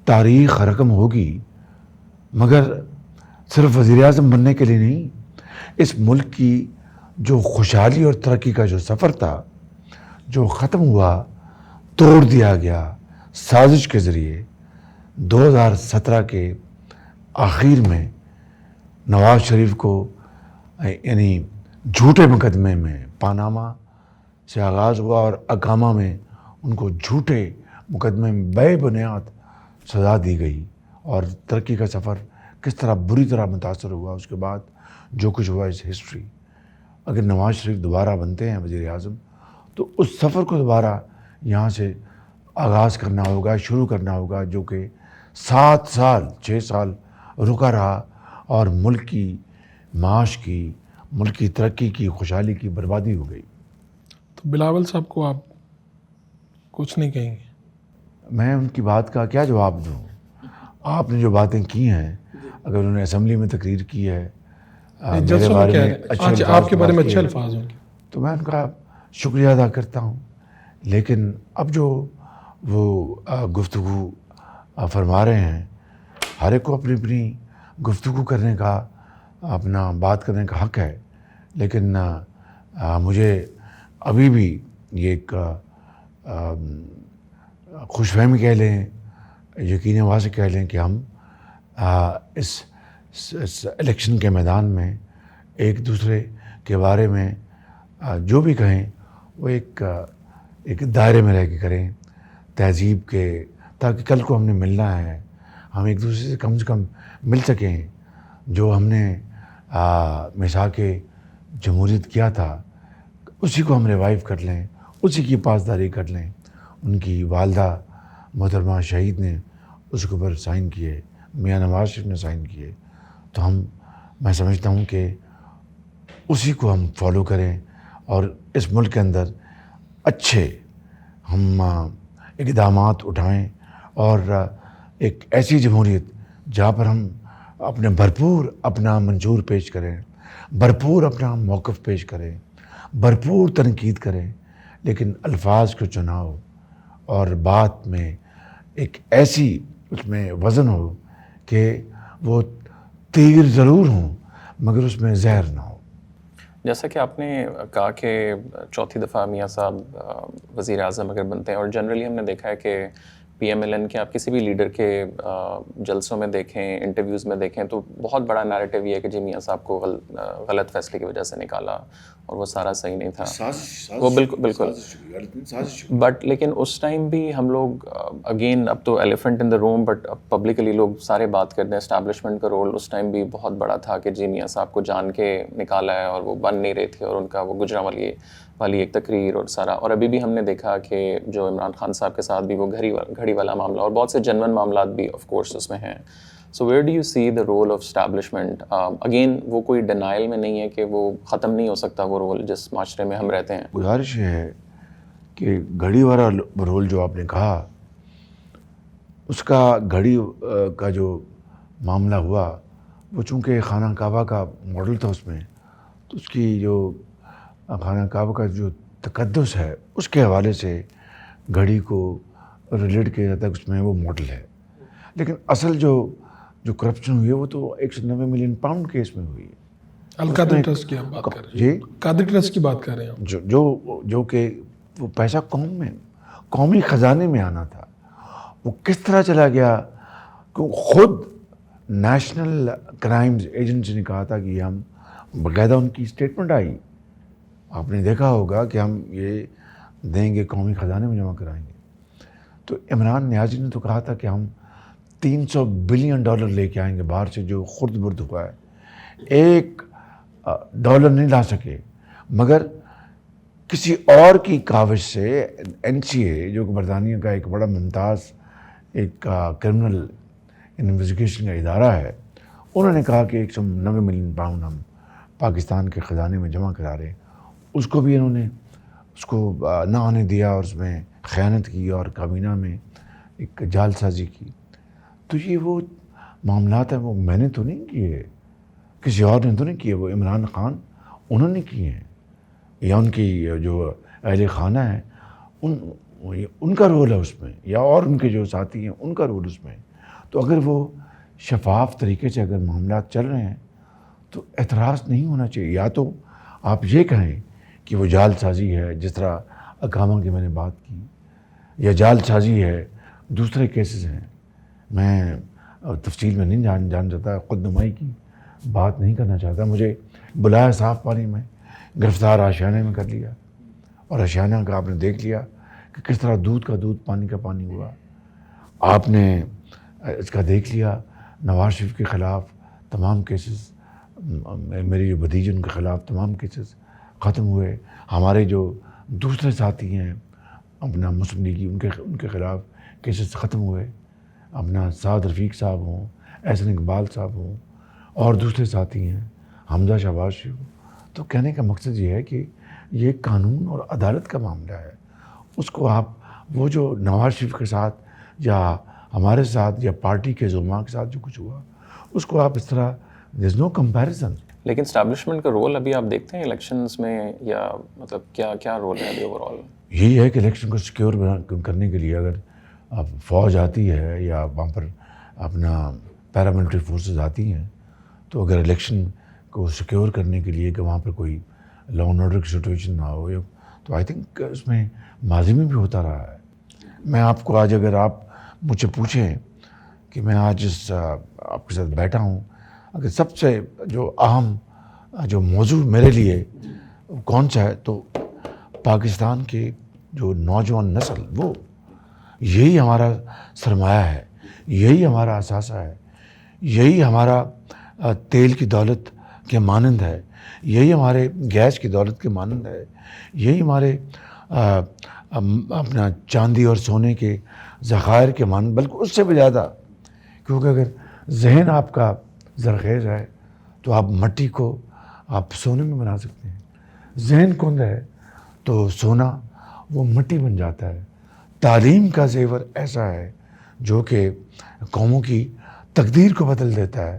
تاریخ رقم ہوگی، مگر صرف وزیر اعظم بننے کے لیے نہیں. اس ملک کی جو خوشحالی اور ترقی کا جو سفر تھا، جو ختم ہوا، توڑ دیا گیا سازش کے ذریعے 2017 کے آخر میں نواز شریف کو یعنی جھوٹے مقدمے میں پاناما سے آغاز ہوا اور اقامہ میں ان کو جھوٹے مقدمے میں بے بنیاد سزا دی گئی، اور ترقی کا سفر کس طرح بری طرح متاثر ہوا. اس کے بعد جو کچھ ہوا اس ہسٹری. اگر نواز شریف دوبارہ بنتے ہیں وزیر اعظم تو اس سفر کو دوبارہ یہاں سے آغاز کرنا ہوگا، شروع کرنا ہوگا، جو کہ 7 سال 6 سال رکا رہا اور ملک کی معاش کی، ملک کی ترقی کی، خوشحالی کی بربادی ہو گئی. تو بلاول صاحب کو آپ کچھ نہیں کہیں گے؟ میں ان کی بات کا کیا جواب دوں؟ آپ نے جو باتیں کی ہیں، اگر انہوں نے اسمبلی میں تقریر کی ہے میرے بارے میں آپ کے بارے میں اچھے الفاظ ہوں گے تو میں ان کا شکریہ ادا کرتا ہوں. لیکن اب جو وہ گفتگو فرما رہے ہیں، ہر ایک کو اپنی اپنی گفتگو کرنے کا، اپنا بات کرنے کا حق ہے. لیکن مجھے ابھی بھی یہ ایک خوش فہمی کہہ لیں، یقین آواز سے کہہ لیں کہ ہم اس الیکشن کے میدان میں ایک دوسرے کے بارے میں جو بھی کہیں وہ ایک دائرے میں رہ کے کریں، تہذیب کے، تاکہ کل کو ہم نے ملنا ہے ہم ایک دوسرے سے کم مل سکیں. جو ہم نے میثاق جمہوریت کیا تھا اسی کو ہم ریوائیو کر لیں، اسی کی پاسداری کر لیں. ان کی والدہ محترمہ شہید نے اس کے اوپر سائن کیے، میاں نواز شریف نے سائن کیے، تو میں سمجھتا ہوں کہ اسی کو ہم فالو کریں اور اس ملک کے اندر اچھے ہم اقدامات اٹھائیں اور ایک ایسی جمہوریت جہاں پر ہم بھرپور اپنا منشور پیش کریں، بھرپور اپنا موقف پیش کریں، بھرپور تنقید کریں، لیکن الفاظ کو چناؤ اور بات میں ایک ایسی اس میں وزن ہو کہ وہ تیر ضرور ہوں مگر اس میں زہر نہ ہو. جیسا کہ آپ نے کہا کہ چوتھی دفعہ میاں صاحب وزیر اعظم اگر بنتے ہیں، اور جنرلی ہم نے دیکھا ہے کہ پی ایم ایل این کے آپ کسی بھی لیڈر کے جلسوں میں دیکھیں، انٹرویوز میں دیکھیں، تو بہت بڑا نیریٹو یہ ہے کہ جی میاں صاحب کو غلط فیصلے کی وجہ سے نکالا اور وہ سارا صحیح نہیں تھا. وہ بالکل بٹ لیکن اس ٹائم بھی ہم لوگ اگین، اب تو elephant in the room, but publicly لوگ سارے بات کرتے ہیں اسٹیبلشمنٹ کا رول اس ٹائم بھی بہت بڑا تھا کہ جی میاں صاحب کو جان کے نکالا ہے اور وہ بن نہیں رہے تھے، اور ان کا وہ گجرانوالی والی ایک تقریر اور سارا. اور ابھی بھی ہم نے دیکھا کہ جو عمران خان صاحب کے ساتھ بھی وہ گھڑی والا معاملہ اور بہت سے جنون معاملات بھی آف کورس اس میں ہیں. So where do you see the role of establishment? Again وہ کوئی ڈینائل میں نہیں ہے کہ وہ ختم نہیں ہو سکتا وہ رول جس معاشرے میں ہم رہتے ہیں. گزارش یہ ہے کہ گھڑی والا رول جو آپ نے کہا، اس کا گھڑی کا جو معاملہ ہوا وہ چونکہ خانہ کعبہ کا ماڈل تھا اس میں، تو اس کی جو خانہ کعبہ کا جو تقدس ہے اس کے حوالے سے گھڑی کو ریلیٹ کیا جاتا ہے، اس میں وہ ماڈل ہے. لیکن اصل جو کرپشن ہوئی ہے وہ تو 190 ملین پاؤنڈ کیس میں ہوئی ہے. القادری ٹرسٹ کی آپ بات کر رہے ہیں؟ جی قادری ٹرسٹ کی بات کر رہے ہیں. جو کہ وہ پیسہ قومی خزانے میں آنا تھا، وہ کس طرح چلا گیا؟ خود نیشنل کرائمز ایجنسی نے کہا تھا کہ ہم باقاعدہ، ان کی اسٹیٹمنٹ آئی، آپ نے دیکھا ہوگا کہ ہم یہ دیں گے، قومی خزانے میں جمع کرائیں گے. تو عمران نیازی نے تو کہا تھا کہ ہم $300 بلین لے کے آئیں گے باہر سے، جو خرد برد ہوا ہے. $1 نہیں لا سکے، مگر کسی اور کی کاوش سے NCA جو کہ برطانیہ کا ایک بڑا ممتاز ایک کرمنل انویسٹیگیشن کا ادارہ ہے، انہوں نے کہا کہ 190 ملین پاؤنڈ ہم پاکستان کے خزانے میں جمع کرا رہے ہیں. اس کو بھی انہوں نے اس کو نہ آنے دیا اور اس میں خیانت کی اور کابینہ میں ایک جال سازی کی. تو یہ وہ معاملات ہیں، وہ میں نے تو نہیں کیے، کسی اور نے تو نہیں کیے، وہ عمران خان انہوں نے کیے ہیں، یا ان کی جو اہل خانہ ہیں ان کا رول ہے اس میں، یا اور ان کے جو ساتھی ہیں ان کا رول اس میں. تو اگر وہ شفاف طریقے سے اگر معاملات چل رہے ہیں تو اعتراض نہیں ہونا چاہیے. یا تو آپ یہ کہیں کہ وہ جال سازی ہے، جس طرح اقامہ کی میں نے بات کی، یا جال سازی ہے دوسرے کیسز ہیں. میں تفصیل میں نہیں جان چاہتا، خود نمائی کی بات نہیں کرنا چاہتا. مجھے بلایا صاف پانی میں، گرفتار آشیانے میں کر لیا، اور آشیانہ کا آپ نے دیکھ لیا کہ کس طرح دودھ کا دودھ پانی کا پانی ہوا. آپ نے اس کا دیکھ لیا نواز شریف کے خلاف تمام کیسز، میری جو بھتیجی ان کے خلاف تمام کیسز ختم ہوئے. ہمارے جو دوسرے ساتھی ہیں اپنا مسلم لیگی، ان کے خلاف کیسز ختم ہوئے. اپنا سعد رفیق صاحب ہوں، احسن اقبال صاحب ہوں، اور دوسرے ساتھی ہیں، حمزہ شہباز شریف. تو کہنے کا مقصد یہ ہے کہ یہ قانون اور عدالت کا معاملہ ہے. اس کو آپ وہ جو نواز شریف کے ساتھ یا ہمارے ساتھ یا پارٹی کے زعماء کے ساتھ جو کچھ ہوا، اس کو آپ اس طرح there's no comparison. لیکن اسٹیبلشمنٹ کا رول ابھی آپ دیکھتے ہیں الیکشنز میں، یا مطلب کیا رول ہے ابھی اوور آل؟ یہی ہے کہ الیکشن کو سیکیور کرنے کے لیے اگر اب فوج آتی ہے یا وہاں پر اپنا پیراملٹری فورسز آتی ہیں، تو اگر الیکشن کو سیکیور کرنے کے لیے کہ وہاں پر کوئی لا اینڈ آرڈر کی سچویشن نہ ہو یا تو آئی تھنک اس میں ماضی میں بھی ہوتا رہا ہے. میں آپ کو آج اگر آپ مجھ سے پوچھیں کہ میں آج آپ کے ساتھ بیٹھا ہوں, اگر سب سے جو اہم جو موضوع میرے لیے کون سا ہے, تو پاکستان کے جو نوجوان نسل, وہ یہی ہمارا سرمایہ ہے, یہی ہمارا اثاثہ ہے, یہی ہمارا تیل کی دولت کے مانند ہے, یہی ہمارے گیس کی دولت کے مانند ہے, یہی ہمارے اپنا چاندی اور سونے کے ذخائر کے مانند, بلکہ اس سے بھی زیادہ, کیونکہ اگر ذہن آپ کا زرخیز ہے تو آپ مٹی کو آپ سونے میں بنا سکتے ہیں. ذہن کند ہے تو سونا وہ مٹی بن جاتا ہے. تعلیم کا زیور ایسا ہے جو کہ قوموں کی تقدیر کو بدل دیتا ہے,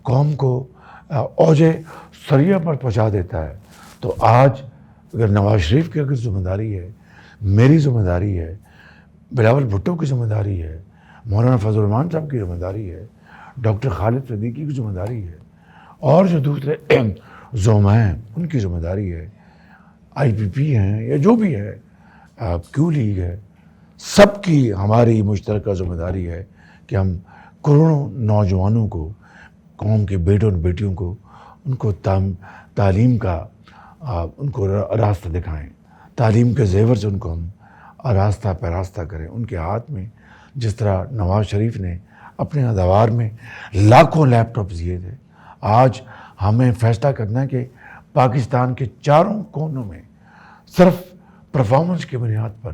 قوم کو اوج سریہ پر پہنچا دیتا ہے. تو آج اگر نواز شریف کی اگر ذمہ داری ہے, میری ذمہ داری ہے, بلاول بھٹو کی ذمہ داری ہے, مولانا فضل الرحمان صاحب کی ذمہ داری ہے, ڈاکٹر خالد صدیقی کی ذمہ داری ہے, اور جو دوسرے زعما ہیں ان کی ذمہ داری ہے, آئی پی پی ہیں یا جو بھی ہے, کیو لیگ ہے, سب کی ہماری مشترکہ ذمہ داری ہے کہ ہم کروڑوں نوجوانوں کو, قوم کے بیٹوں اور بیٹیوں کو, ان کو تعلیم کا ان کو راستہ دکھائیں, تعلیم کے زیور سے ان کو ہم راستہ پیراستہ کریں. ان کے ہاتھ میں جس طرح نواز شریف نے اپنے ادوار میں لاکھوں لیپ ٹاپس دیے تھے, آج ہمیں فیصلہ کرنا ہے کہ پاکستان کے چاروں کونوں میں صرف پرفارمنس کی بنیاد پر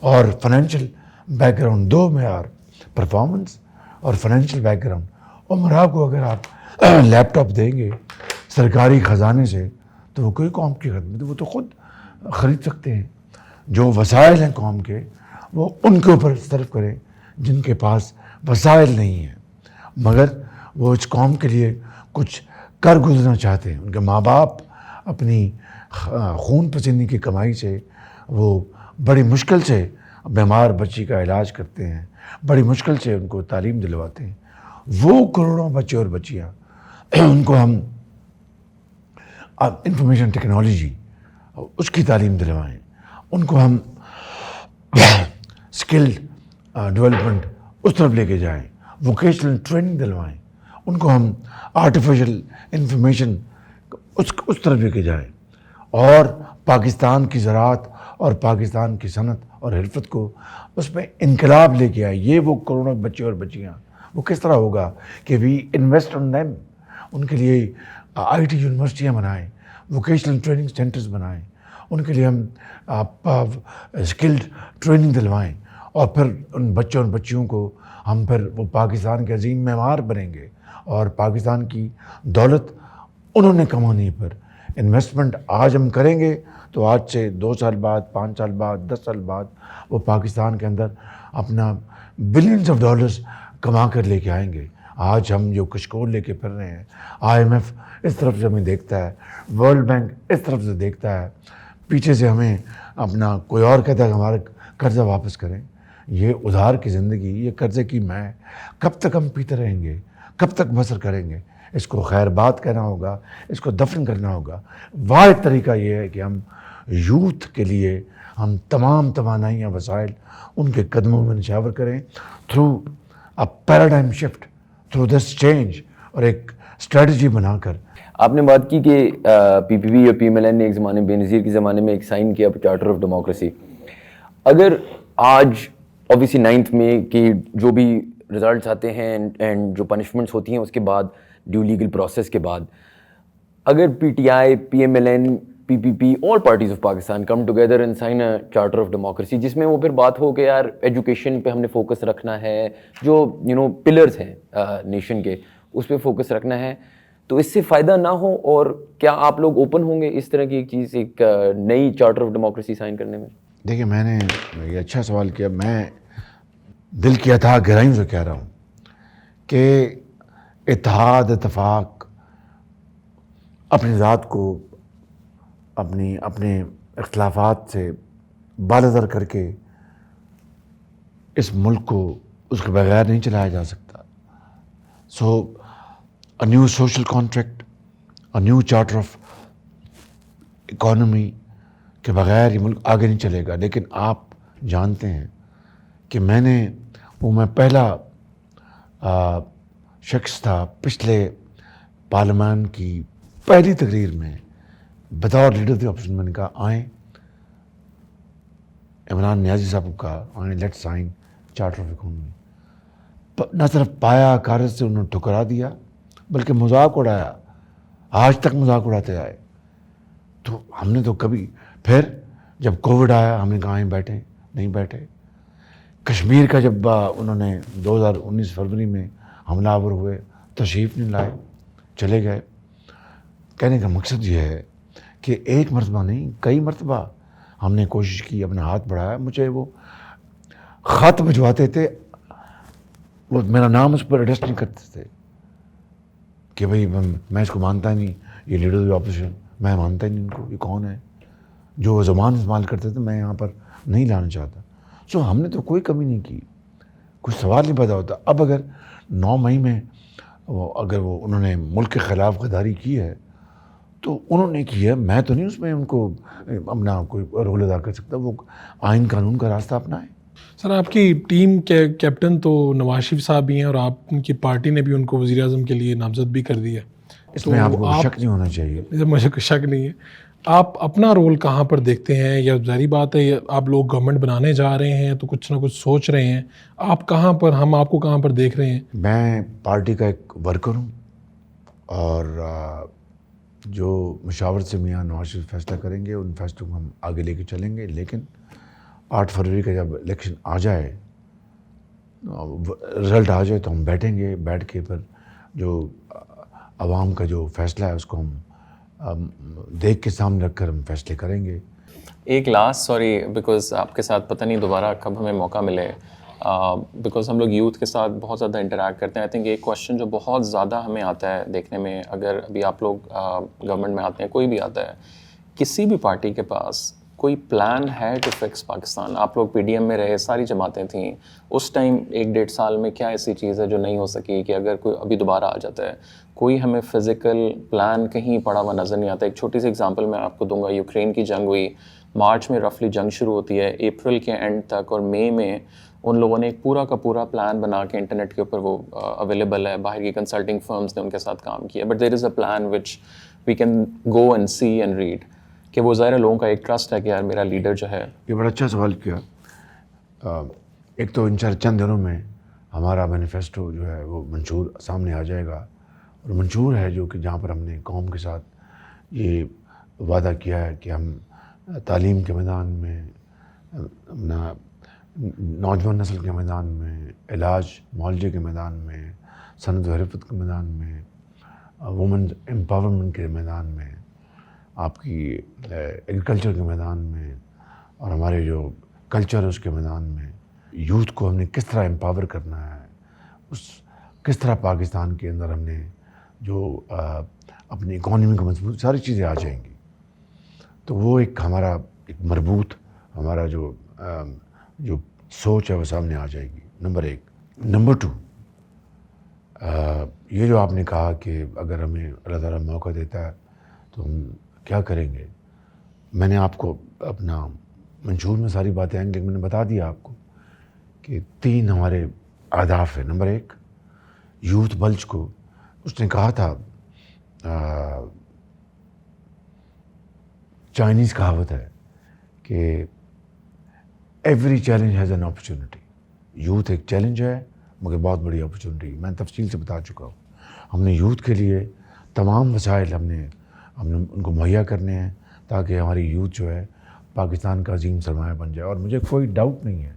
اور فائنینشیل بیک گراؤنڈ, دو معیار, پرفارمنس اور فائنینشیل بیک گراؤنڈ. عمرہ کو اگر آپ لیپ ٹاپ دیں گے سرکاری خزانے سے تو وہ کوئی قوم کی خدمت, وہ تو خود خرید سکتے ہیں. جو وسائل ہیں قوم کے, وہ ان کے اوپر صرف کریں جن کے پاس وسائل نہیں ہیں, مگر وہ اس قوم کے لیے کچھ کر گزرنا چاہتے ہیں. ان کے ماں باپ اپنی خون پسینے کی کمائی سے وہ بڑی مشکل سے بیمار بچی کا علاج کرتے ہیں, بڑی مشکل سے ان کو تعلیم دلواتے ہیں. وہ کروڑوں بچے اور بچیاں, ان کو ہم انفارمیشن ٹیکنالوجی اس کی تعلیم دلوائیں, ان کو ہم اسکل ڈیولپمنٹ اس طرف لے کے جائیں, ووکیشنل ٹریننگ دلوائیں, ان کو ہم آرٹیفیشل انفارمیشن اس طرف لے کے جائیں, اور پاکستان کی زراعت اور پاکستان کی صنعت اور حرفت کو اس میں انقلاب لے کے آئے. یہ وہ کروڑوں بچے اور بچیاں, وہ کس طرح ہوگا کہ وی انویسٹ آن دیم, ان کے لیے آئی ٹی یونیورسٹیاں بنائیں, ووکیشنل ٹریننگ سینٹرز بنائیں, ان کے لیے ہم اسکلڈ ٹریننگ دلوائیں, اور پھر ان بچوں اور بچیوں کو ہم پھر وہ پاکستان کے عظیم معمار بنیں گے. اور پاکستان کی دولت انہوں نے کمانی پر انویسٹمنٹ آج ہم کریں گے تو آج سے 2 سال بعد, 5 سال بعد, 10 سال بعد وہ پاکستان کے اندر اپنا بلینز آف ڈالرز کما کر لے کے آئیں گے. آج ہم جو کشکول لے کے پھر رہے ہیں, آئی ایم ایف اس طرف سے ہمیں دیکھتا ہے, ورلڈ بینک اس طرف سے دیکھتا ہے, پیچھے سے ہمیں اپنا کوئی اور کہتا ہے کہ ہمارا قرضہ واپس کریں. یہ ادھار کی زندگی, یہ قرضے کی میں, کب تک ہم پیتے رہیں گے, کب تک بسر کریں گے؟ اس کو خیر بات کہنا ہوگا, اس کو دفن کرنا ہوگا. واحد طریقہ یہ ہے کہ ہم یوتھ کے لیے ہم تمام توانائیاں, وسائل ان کے قدموں میں نشاور کریں through a paradigm shift, through this change, اور ایک اسٹریٹجی بنا کر. آپ نے بات کی کہ پی پی پی یا پی ایم ایل این نے ایک زمانے بے نظیر کے زمانے میں ایک سائن کیا چارٹر آف ڈیموکریسی. اگر آج اوبیسلی 9th میں کہ جو بھی رزلٹس آتے ہیں اینڈ جو پنشمنٹس ہوتی ہیں اس کے بعد, ڈیو لیگل پروسیس کے بعد, اگر P T I, P M L N, P P P, all parties of Pakistan come together and sign a charter of democracy, جس میں وہ پھر بات ہو کہ یار ایجوکیشن پہ ہم نے فوکس رکھنا ہے, جو پلرز ہیں نیشن کے, اس پہ فوکس رکھنا ہے, تو اس سے فائدہ نہ ہو, اور کیا آپ لوگ اوپن ہوں گے اس طرح کی ایک چیز, ایک نئی چارٹر آف ڈیموکریسی سائن کرنے میں؟ دیکھیے, میں نے یہ اچھا سوال کیا. میں دل کی اتھاہ گہرائیوں سے کہہ رہا ہوں کہ اتحاد, اتفاق, اپنی ذات کو اپنے اختلافات سے بالاتر کر کے اس ملک کو اس کے بغیر نہیں چلایا جا سکتا. So a new social contract, a new charter of economy کہ بغیر یہ ملک آگے نہیں چلے گا. لیکن آپ جانتے ہیں کہ میں پہلا شخص تھا پچھلے پارلیمان کی پہلی تقریر میں بطور لیڈر دی اپوزیشن میں نے کہا آئیں عمران نیازی صاحب کا آئیں let sign charter of economy. نہ صرف پایا کاغذ سے انہوں نے ٹھکرا دیا بلکہ مذاق اڑایا, آج تک مذاق اڑاتے آئے. تو ہم نے تو کبھی پھر جب کووڈ آیا ہم نے کہا آئیں بیٹھیں, نہیں بیٹھے. کشمیر کا جب انہوں نے 2019 فروری میں حملہ آور ہوئے تشریف نہیں لائے, چلے گئے. کہنے کا مقصد یہ ہے کہ ایک مرتبہ نہیں کئی مرتبہ ہم نے کوشش کی, اپنا ہاتھ بڑھایا. مجھے وہ خط بھجواتے تھے, وہ میرا نام اس پر ایڈجسٹ نہیں کرتے تھے کہ بھئی میں اس کو مانتا ہی نہیں, یہ لیڈر آف اپوزیشن میں مانتا ہی نہیں ان کو, یہ کون ہے. جو زبان استعمال کرتے تھے میں یہاں پر نہیں لانا چاہتا. سو ہم نے تو کوئی کمی نہیں کی, کچھ سوال نہیں پیدا ہوتا. اب اگر 9 مئی میں انہوں نے ملک کے خلاف غداری کی ہے تو انہوں نے کی ہے, میں تو نہیں اس میں ان کو اپنا کوئی رول ادا کر سکتا. وہ آئین قانون کا راستہ اپنائیں. سر آپ کی ٹیم کے کیپٹن تو نواز شریف صاحب ہی ہیں اور آپ ان کی پارٹی نے بھی ان کو وزیر اعظم کے لیے نامزد بھی کر دیا. اس میں آپ کو شک نہیں ہونا چاہیے. مجھے کوئی شک نہیں ہے. آپ اپنا رول کہاں پر دیکھتے ہیں؟ یا ظاہری بات ہے آپ لوگ گورنمنٹ بنانے جا رہے ہیں تو کچھ نہ کچھ سوچ رہے ہیں, آپ کہاں پر, ہم آپ کو کہاں پر دیکھ رہے ہیں؟ میں پارٹی کا ایک ورکر ہوں اور جو مشاورت سے میاں نواز شریف فیصلہ کریں گے ان فیصلوں کو ہم آگے لے کے چلیں گے. لیکن 8 فروری کا جب الیکشن آ جائے, رزلٹ آ جائے تو ہم بیٹھیں گے, بیٹھ کے پھر جو عوام کا جو فیصلہ ہے اس کو ہم دیکھ کے سامنے رکھ کر ہم فیصلے کریں گے. ایک لاسٹ سوری بیکاز آپ کے ساتھ پتہ نہیں دوبارہ کب ہمیں موقع ملے, بیکاز ہم لوگ یوتھ کے ساتھ بہت زیادہ انٹریکٹ کرتے ہیں. آئی تھنک ایک کویشچن جو بہت زیادہ ہمیں آتا ہے دیکھنے میں, اگر ابھی آپ لوگ گورنمنٹ میں آتے ہیں, کوئی بھی آتا ہے, کسی بھی پارٹی کے پاس کوئی پلان ہے ٹو فکس پاکستان؟ آپ لوگ پی ڈی ایم میں رہے, ساری جماعتیں تھیں اس ٹائم, 1-1.5 سال میں کیا ایسی چیز ہے جو نہیں ہو سکی کہ اگر کوئی ابھی دوبارہ آ جاتا ہے؟ کوئی ہمیں فزیکل پلان کہیں پڑا ہوا نظر نہیں آتا. ایک چھوٹی سی اگزامپل میں آپ کو دوں گا. یوکرین کی جنگ ہوئی, مارچ میں رفلی جنگ شروع ہوتی ہے, اپریل کے اینڈ تک اور مئی میں ان لوگوں نے ایک پورا کا پورا پلان بنا کے انٹرنیٹ کے اوپر وہ اویلیبل ہے, باہر کی کنسلٹنگ فرمز نے ان کے ساتھ کام کیا. But there is a plan which we can go and see and read, کہ وہ ظاہر لوگوں کا ایک ٹرسٹ ہے کہ یار میرا لیڈر جو ہے. یہ بڑا اچھا سوال کیا. ایک تو ان چند دنوں میں ہمارا مینیفیسٹو جو ہے وہ منشور سامنے آ جائے گا, اور منشور ہے جو کہ جہاں پر ہم نے قوم کے ساتھ یہ وعدہ کیا ہے کہ ہم تعلیم کے میدان میں, اپنا نوجوان نسل کے میدان میں, علاج معالجے کے میدان میں, صنعت و حرفت کے میدان میں, وومن امپاورمنٹ کے میدان میں, آپ کی ایگریکلچر کے میدان میں, اور ہمارے جو کلچر ہے اس کے میدان میں, یوتھ کو ہم نے کس طرح امپاور کرنا ہے, کس طرح پاکستان کے اندر ہم نے جو اپنی اکانومی کو مضبوط, ساری چیزیں آ جائیں گی. تو وہ ایک ہمارا ایک مربوط ہمارا جو سوچ ہے وہ سامنے آ جائے گی. نمبر 1. نمبر 2, یہ جو آپ نے کہا کہ اگر ہمیں اللہ تعالیٰ موقع دیتا ہے تو ہم کیا کریں گے, میں نے آپ کو اپنا منشور میں ساری باتیں آئیں گی, لیکن میں نے بتا دیا آپ کو کہ 3 ہمارے اہداف ہیں. نمبر 1, یوتھ بلج کو, اس نے کہا تھا چائنیز کہاوت ہے کہ every challenge has an opportunity. Youth ایک چیلنج ہے مگر بہت بڑی اپرچونٹی. میں تفصیل سے بتا چکا ہوں. ہم نے یوتھ کے لیے تمام وسائل ہم نے ان کو مہیا کرنے ہیں تاکہ ہماری یوتھ جو ہے پاکستان کا عظیم سرمایہ بن جائے. اور مجھے کوئی ڈاؤٹ نہیں ہے,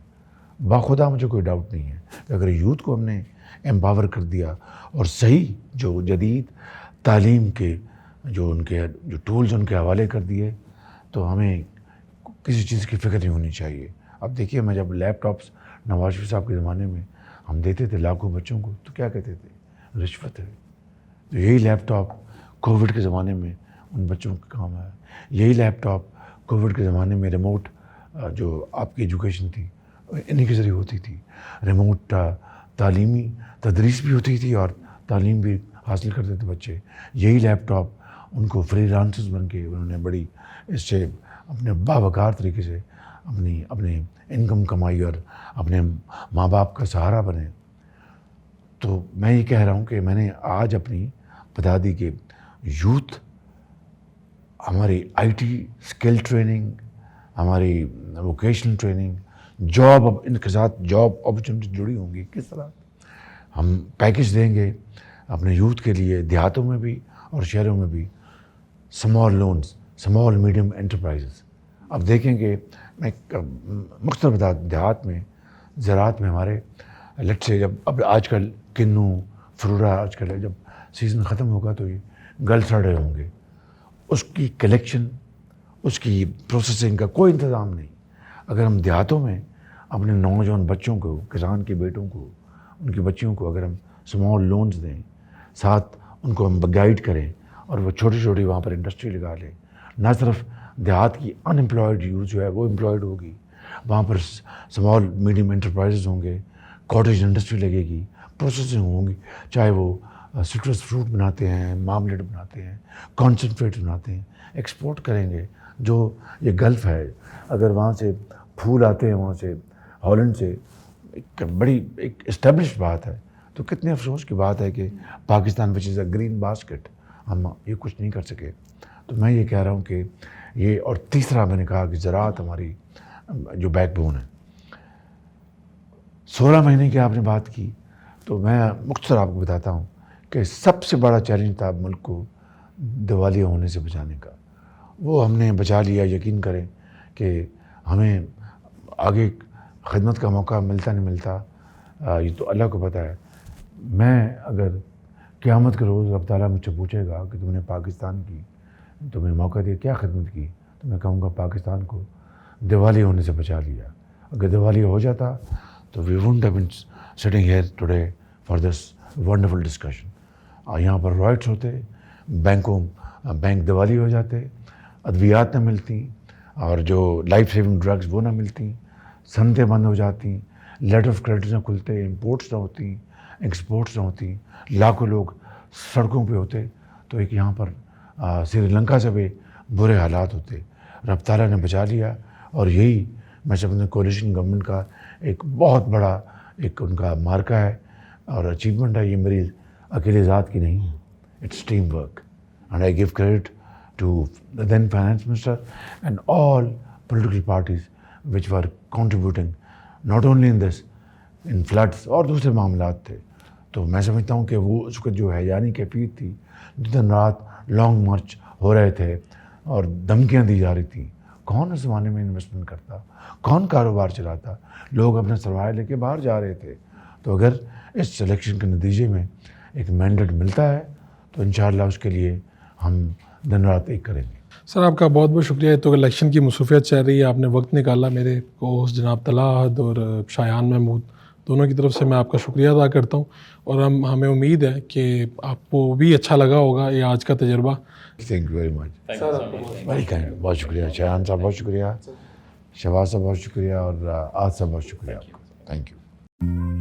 باخدا مجھے کوئی ڈاؤٹ نہیں ہے کہ اگر یوتھ کو ہم نے امپاور کر دیا اور صحیح جو جدید تعلیم کے جو ٹولز ان کے حوالے کر دیے تو ہمیں کسی چیز کی فکر نہیں ہونی چاہیے. اب دیکھیے, میں جب لیپ ٹاپس نواز شریف صاحب کے زمانے میں ہم دیتے تھے لاکھوں بچوں کو تو کیا کہتے تھے, رشوت ہے. تو یہی لیپ ٹاپ کووڈ کے زمانے میں ان بچوں کے کام آیا. یہی لیپ ٹاپ کووڈ کے زمانے میں ریموٹ جو آپ کی ایجوکیشن تھی انہی کے ذریعے ہوتی تھی. ریموٹ تعلیمی تدریس بھی ہوتی تھی اور تعلیم بھی حاصل کرتے تھے بچے. یہی لیپ ٹاپ ان کو فری لانسرز بن کے انہوں نے بڑی اس سے اپنے باوقار طریقے سے اپنے انکم کمائی اور اپنے ماں باپ کا سہارا بنے. تو میں یہ کہہ رہا ہوں کہ میں نے آج اپنی بتا دی کہ یوتھ ہماری آئی ٹی اسکل ٹریننگ, ہماری ووکیشنل ٹریننگ, جاب, اب ان کے ساتھ جاب اپرچونیٹی جڑی ہوں گی, کس طرح ہم پیکج دیں گے اپنے یوتھ کے لیے, دیہاتوں میں بھی اور شہروں میں بھی. Small loans, small medium enterprises. اب دیکھیں کہ میں مختلف دیہات میں, زراعت میں ہمارے لٹ سے جب اب آج کل کنو فرورا آج کل جب سیزن ختم ہوگا تو یہ گل سڑ رہے ہوں گے. اس کی کلیکشن, اس کی پروسیسنگ کا کوئی انتظام نہیں. اگر ہم دیہاتوں میں اپنے نوجوان بچوں کو, کسان کے بیٹوں کو, ان کی بچیوں کو اگر ہم اسمال لونز دیں, ساتھ ان کو ہم گائیڈ کریں اور وہ چھوٹی چھوٹی وہاں پر انڈسٹری لگا لیں, نہ صرف دیہات کی ان امپلائڈ یوتھ جو ہے وہ امپلائڈ ہوگی, وہاں پر اسمال میڈیم انٹرپرائزز ہوں گے, کاٹیج انڈسٹری لگے گی, پروسیسنگ ہوں گی, چاہے وہ سٹرس فروٹ بناتے ہیں, مارملیٹ بناتے ہیں, کانسنٹریٹ بناتے ہیں, ایکسپورٹ کریں گے. جو یہ گلف ہے, اگر وہاں سے پھول آتے ہیں, وہاں سے ہالینڈ سے, ایک بڑی ایک اسٹیبلشڈ بات ہے. تو کتنے افسوس کی بات ہے کہ پاکستان وچ از اے گرین باسکٹ, ہم یہ کچھ نہیں کر سکے. تو میں یہ کہہ رہا ہوں کہ یہ, اور تیسرا میں نے کہا کہ زراعت ہماری جو بیک بون ہے. 16 مہینے کی آپ نے بات کی, تو میں مختصر آپ کو بتاتا ہوں کہ سب سے بڑا چیلنج تھا ملک کو دیوالیہ ہونے سے بچانے کا. وہ ہم نے بچا لیا. یقین کریں کہ ہمیں آگے خدمت کا موقع ملتا نہیں ملتا, یہ تو اللہ کو پتہ ہے. میں اگر قیامت کے روز رب تعالیٰ مجھ سے پوچھے گا کہ تم نے پاکستان کی, تمہیں موقع دیا, کیا خدمت کی, تو میں کہوں گا پاکستان کو دیوالیہ ہونے سے بچا لیا. اگر دیوالیہ ہو جاتا تو we won't have been sitting here today for this wonderful discussion. یہاں پر رائٹس ہوتے, بینک دیوالیہ ہو جاتے, ادویات نہ ملتی, اور جو لائف سیونگ ڈرگز وہ نہ ملتی, صنعتیں بند ہو جاتی, لیٹر آف کریڈٹ نہ کھلتے, امپورٹس نہ ہوتی, ایکسپورٹس نہ ہوتی, لاکھوں لوگ سڑکوں پہ ہوتے, تو ایک یہاں پر سری لنکا سے بھی برے حالات ہوتے. رب تعالیٰ نے بچا لیا. اور یہی میں سمجھتا ہوں کولیشن گورنمنٹ کا ایک بہت بڑا ایک ان کا مارکہ ہے اور اچیومنٹ ہے. یہ میری اکیلے ذات کی نہیں ہے, it's team work. And I give credit to the then finance minister and all political parties which were contributing not only in this, in floods اور دوسرے معاملات تھے. تو میں سمجھتا ہوں کہ وہ اس کو جو ہے یعنی کیفیت تھی, دن رات لانگ مارچ ہو رہے تھے اور دھمکیاں دی جا رہی تھیں. کون اس زمانے میں انویسٹمنٹ کرتا, کون کاروبار چلاتا, لوگ اپنا سرمایہ لے کے باہر جا رہے تھے. تو اگر اس سلیکشن کے نتیجے میں ایک مینڈیٹ ملتا ہے تو انشاءاللہ اس کے لیے ہم دن رات ایک کریں گے. سر آپ کا بہت بہت شکریہ. تو الیکشن کی مصروفیت چل رہی ہے, آپ نے وقت نکالا. میرے کو ہوسٹ جناب طلحہ احد اور شایان محمود دونوں کی طرف سے میں آپ کا شکریہ ادا کرتا ہوں. اور ہمیں امید ہے کہ آپ کو بھی اچھا لگا ہوگا یہ آج کا تجربہ. Thank you very much, very kind. بہت شکریہ شایان صاحب, بہت شکریہ شہباز صاحب, بہت شکریہ, اور آج صاحب بہت شکریہ آپ کا. Thank you.